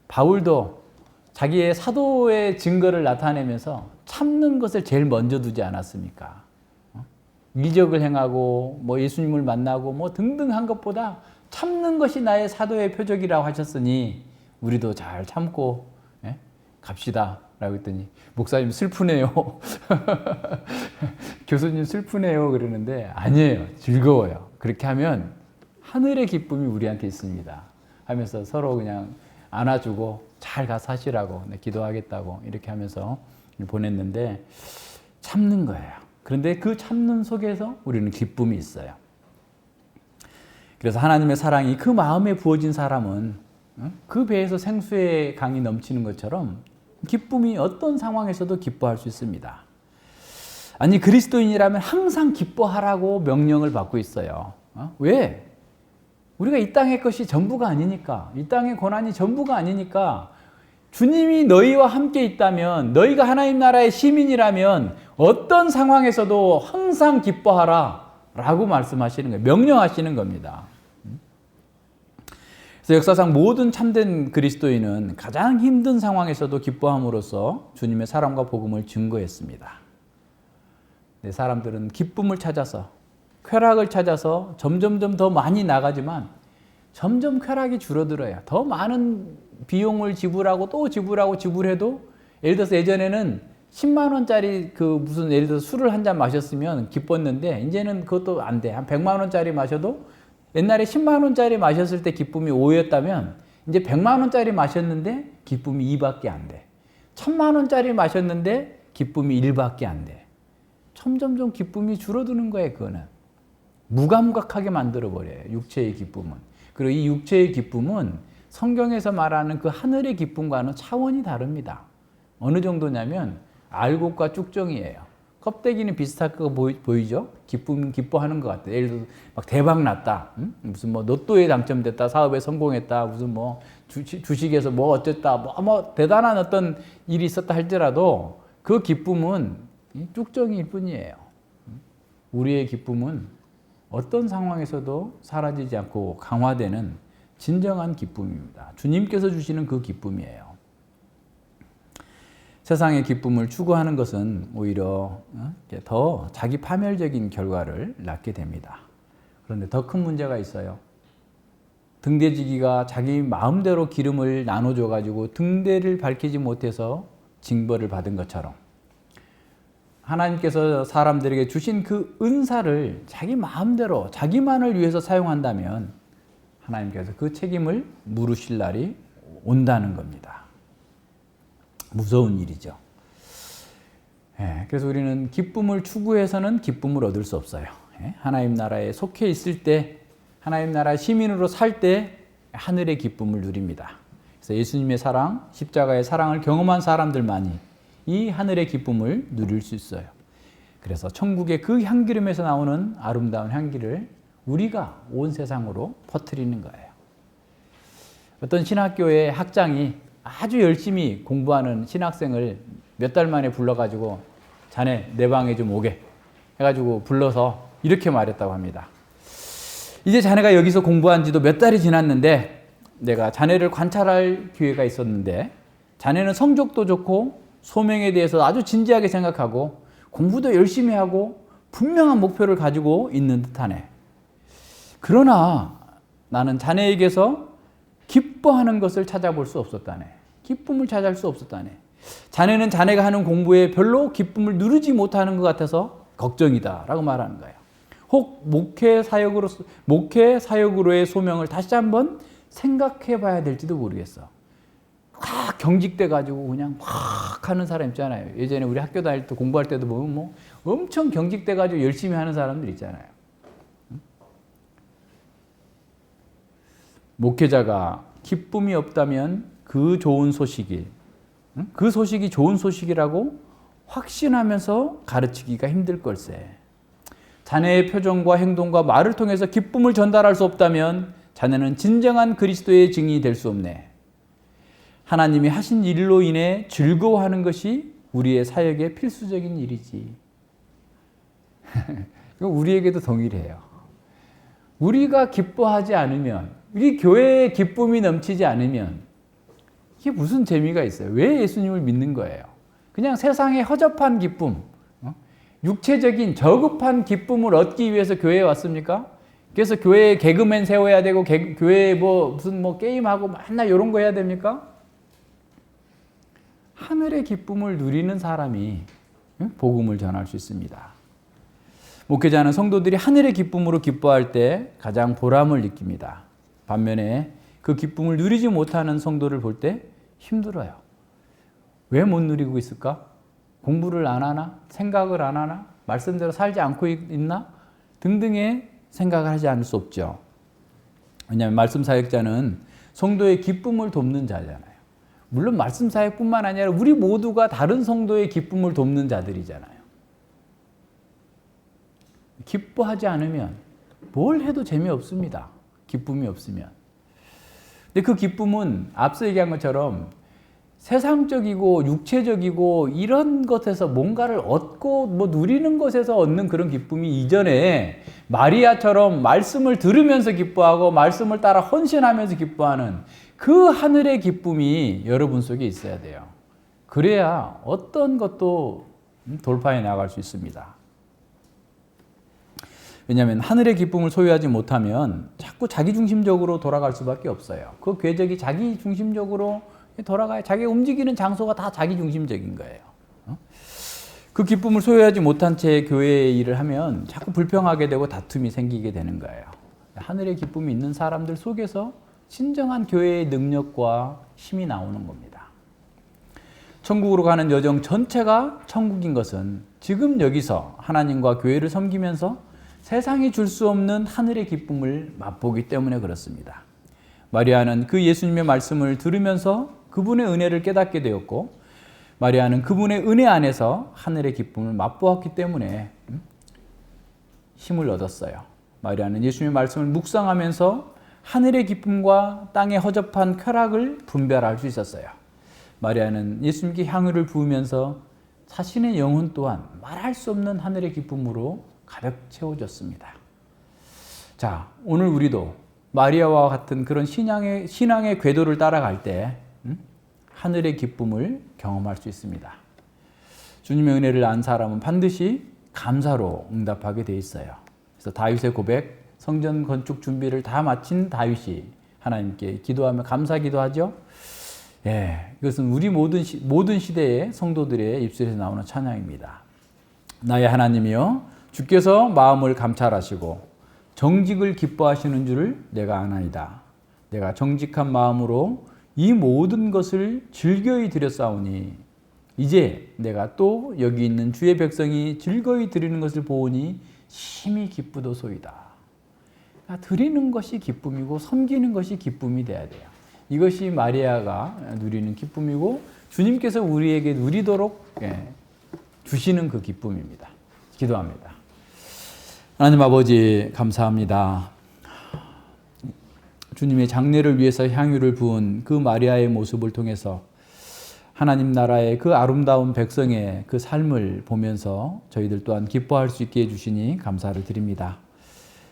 바울도 자기의 사도의 증거를 나타내면서 참는 것을 제일 먼저 두지 않았습니까? 이적을 행하고 뭐 예수님을 만나고 뭐 등등 한 것보다 참는 것이 나의 사도의 표적이라고 하셨으니 우리도 잘 참고 갑시다 라고 했더니 목사님 슬프네요. 교수님 슬프네요 그러는데 아니에요. 즐거워요. 그렇게 하면 하늘의 기쁨이 우리한테 있습니다. 하면서 서로 그냥 안아주고 잘 가서 하시라고 기도하겠다고 이렇게 하면서 보냈는데 참는 거예요. 그런데 그 참는 속에서 우리는 기쁨이 있어요. 그래서 하나님의 사랑이 그 마음에 부어진 사람은 그 배에서 생수의 강이 넘치는 것처럼 기쁨이 어떤 상황에서도 기뻐할 수 있습니다. 아니 그리스도인이라면 항상 기뻐하라고 명령을 받고 있어요. 왜? 우리가 이 땅의 것이 전부가 아니니까, 이 땅의 고난이 전부가 아니니까 주님이 너희와 함께 있다면, 너희가 하나님 나라의 시민이라면 어떤 상황에서도 항상 기뻐하라 라고 말씀하시는 거예요. 명령하시는 겁니다. 그래서 역사상 모든 참된 그리스도인은 가장 힘든 상황에서도 기뻐함으로써 주님의 사랑과 복음을 증거했습니다. 사람들은 기쁨을 찾아서, 쾌락을 찾아서 점점점 더 많이 나가지만 점점 쾌락이 줄어들어요. 더 많은 비용을 지불하고 또 지불해도 예를 들어서 예전에는 10만 원짜리 예를 들어서 술을 한 잔 마셨으면 기뻤는데 이제는 그것도 안 돼. 한 100만 원짜리 마셔도 옛날에 10만 원짜리 마셨을 때 기쁨이 5였다면 이제 100만 원짜리 마셨는데 기쁨이 2밖에 안 돼. 1000만 원짜리 마셨는데 기쁨이 1밖에 안 돼. 점점점 기쁨이 줄어드는 거예요. 그거는 무감각하게 만들어버려요. 육체의 기쁨은. 그리고 이 육체의 기쁨은 성경에서 말하는 그 하늘의 기쁨과는 차원이 다릅니다. 어느 정도냐면 알곡과 쭉정이에요. 껍데기는 비슷할 거 보이죠? 기뻐하는 것 같아요. 예를 들어서 막 대박 났다. 무슨 뭐 로또에 당첨됐다. 사업에 성공했다. 무슨 뭐 주식에서 뭐 어쨌다. 뭐 대단한 어떤 일이 있었다 할지라도 그 기쁨은 쭉정이일 뿐이에요. 우리의 기쁨은 어떤 상황에서도 사라지지 않고 강화되는 진정한 기쁨입니다. 주님께서 주시는 그 기쁨이에요. 세상의 기쁨을 추구하는 것은 오히려 더 자기 파멸적인 결과를 낳게 됩니다. 그런데 더 큰 문제가 있어요. 등대지기가 자기 마음대로 기름을 나눠줘가지고 등대를 밝히지 못해서 징벌을 받은 것처럼 하나님께서 사람들에게 주신 그 은사를 자기 마음대로 자기만을 위해서 사용한다면 하나님께서 그 책임을 물으실 날이 온다는 겁니다. 무서운 일이죠. 예, 그래서 우리는 기쁨을 추구해서는 기쁨을 얻을 수 없어요. 예, 하나님 나라에 속해 있을 때, 하나님 나라 시민으로 살 때 하늘의 기쁨을 누립니다. 그래서 예수님의 사랑, 십자가의 사랑을 경험한 사람들만이 이 하늘의 기쁨을 누릴 수 있어요. 그래서 천국의 그 향기름에서 나오는 아름다운 향기를 우리가 온 세상으로 퍼뜨리는 거예요. 어떤 신학교의 학장이 아주 열심히 공부하는 신학생을 몇 달 만에 불러가지고 자네 내 방에 좀 오게 해가지고 불러서 이렇게 말했다고 합니다. 이제 자네가 여기서 공부한 지도 몇 달이 지났는데 내가 자네를 관찰할 기회가 있었는데 자네는 성적도 좋고 소명에 대해서 아주 진지하게 생각하고 공부도 열심히 하고 분명한 목표를 가지고 있는 듯하네. 그러나 나는 자네에게서 기뻐하는 것을 찾아볼 수 없었다네. 기쁨을 찾을 수 없었다네. 자네는 자네가 하는 공부에 별로 기쁨을 누리지 못하는 것 같아서 걱정이다 라고 말하는 거예요. 혹 목회 사역으로의 소명을 다시 한번 생각해 봐야 될지도 모르겠어. 확 경직돼 가지고 그냥 확 하는 사람 있잖아요. 예전에 우리 학교 다닐 때 공부할 때도 보면 뭐 엄청 경직돼 가지고 열심히 하는 사람들 있잖아요. 목회자가 기쁨이 없다면 그 좋은 소식이 좋은 소식이라고 확신하면서 가르치기가 힘들 걸세. 자네의 표정과 행동과 말을 통해서 기쁨을 전달할 수 없다면 자네는 진정한 그리스도의 증인이 될 수 없네. 하나님이 하신 일로 인해 즐거워하는 것이 우리의 사역의 필수적인 일이지. 우리에게도 동일해요. 우리가 기뻐하지 않으면, 우리 교회에 기쁨이 넘치지 않으면 이게 무슨 재미가 있어요? 왜 예수님을 믿는 거예요? 그냥 세상의 허접한 기쁨, 육체적인 저급한 기쁨을 얻기 위해서 교회에 왔습니까? 그래서 교회에 개그맨 세워야 되고 교회에 무슨 게임하고 맨날 이런 거 해야 됩니까? 하늘의 기쁨을 누리는 사람이 복음을 전할 수 있습니다. 목회자는 성도들이 하늘의 기쁨으로 기뻐할 때 가장 보람을 느낍니다. 반면에 그 기쁨을 누리지 못하는 성도를 볼 때 힘들어요. 왜 못 누리고 있을까? 공부를 안 하나? 생각을 안 하나? 말씀대로 살지 않고 있나? 등등의 생각을 하지 않을 수 없죠. 왜냐하면 말씀 사역자는 성도의 기쁨을 돕는 자잖아요. 물론 말씀 사역뿐만 아니라 우리 모두가 다른 성도의 기쁨을 돕는 자들이잖아요. 기뻐하지 않으면 뭘 해도 재미없습니다. 기쁨이 없으면. 근데 그 기쁨은 앞서 얘기한 것처럼 세상적이고 육체적이고 이런 것에서 뭔가를 얻고 누리는 것에서 얻는 그런 기쁨이 이전에 마리아처럼 말씀을 들으면서 기뻐하고 말씀을 따라 헌신하면서 기뻐하는 그 하늘의 기쁨이 여러분 속에 있어야 돼요. 그래야 어떤 것도 돌파해 나갈 수 있습니다. 왜냐하면 하늘의 기쁨을 소유하지 못하면 자꾸 자기중심적으로 돌아갈 수밖에 없어요. 그 궤적이 자기중심적으로 돌아가요. 자기가 움직이는 장소가 다 자기중심적인 거예요. 그 기쁨을 소유하지 못한 채 교회의 일을 하면 자꾸 불평하게 되고 다툼이 생기게 되는 거예요. 하늘의 기쁨이 있는 사람들 속에서 진정한 교회의 능력과 힘이 나오는 겁니다. 천국으로 가는 여정 전체가 천국인 것은 지금 여기서 하나님과 교회를 섬기면서 세상이 줄 수 없는 하늘의 기쁨을 맛보기 때문에 그렇습니다. 마리아는 그 예수님의 말씀을 들으면서 그분의 은혜를 깨닫게 되었고, 마리아는 그분의 은혜 안에서 하늘의 기쁨을 맛보았기 때문에 힘을 얻었어요. 마리아는 예수님의 말씀을 묵상하면서 하늘의 기쁨과 땅의 허접한 쾌락을 분별할 수 있었어요. 마리아는 예수님께 향유를 부으면서 자신의 영혼 또한 말할 수 없는 하늘의 기쁨으로 가득 채워졌습니다. 자, 오늘 우리도 마리아와 같은 그런 신앙의 궤도를 따라갈 때 하늘의 기쁨을 경험할 수 있습니다. 주님의 은혜를 안 사람은 반드시 감사로 응답하게 돼 있어요. 그래서 다윗의 고백, 성전 건축 준비를 다 마친 다윗이 하나님께 기도하며 감사 기도하죠. 예, 이것은 우리 모든 시대의 성도들의 입술에서 나오는 찬양입니다. 나의 하나님이여, 주께서 마음을 감찰하시고 정직을 기뻐하시는 줄을 내가 아나이다. 내가 정직한 마음으로 이 모든 것을 즐거이 드렸사오니 이제 내가 또 여기 있는 주의 백성이 즐거이 드리는 것을 보오니 심히 기쁘도소이다. 그러니까 드리는 것이 기쁨이고 섬기는 것이 기쁨이 돼야 돼요. 이것이 마리아가 누리는 기쁨이고 주님께서 우리에게 누리도록 주시는 그 기쁨입니다. 기도합니다. 하나님 아버지 감사합니다. 주님의 장례를 위해서 향유를 부은 그 마리아의 모습을 통해서 하나님 나라의 그 아름다운 백성의 그 삶을 보면서 저희들 또한 기뻐할 수 있게 해주시니 감사를 드립니다.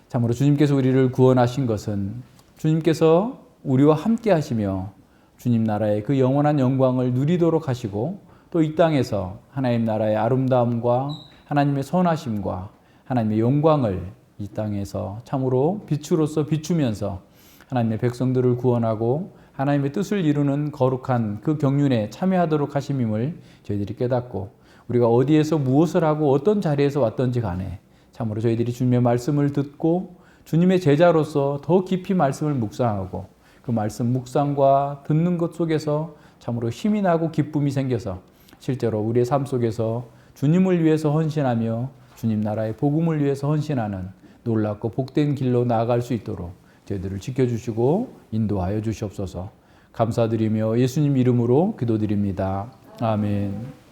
참으로 주님께서 우리를 구원하신 것은 주님께서 우리와 함께 하시며 주님 나라의 그 영원한 영광을 누리도록 하시고 또 이 땅에서 하나님 나라의 아름다움과 하나님의 선하심과 하나님의 영광을 이 땅에서 참으로 빛으로서 비추면서 하나님의 백성들을 구원하고 하나님의 뜻을 이루는 거룩한 그 경륜에 참여하도록 하심임을 저희들이 깨닫고 우리가 어디에서 무엇을 하고 어떤 자리에서 왔던지 간에 참으로 저희들이 주님의 말씀을 듣고 주님의 제자로서 더 깊이 말씀을 묵상하고 그 말씀 묵상과 듣는 것 속에서 참으로 힘이 나고 기쁨이 생겨서 실제로 우리의 삶 속에서 주님을 위해서 헌신하며 주님 나라의 복음을 위해서 헌신하는 놀랍고 복된 길로 나아갈 수 있도록 저희들을 지켜주시고 인도하여 주시옵소서. 감사드리며 예수님 이름으로 기도드립니다. 아멘.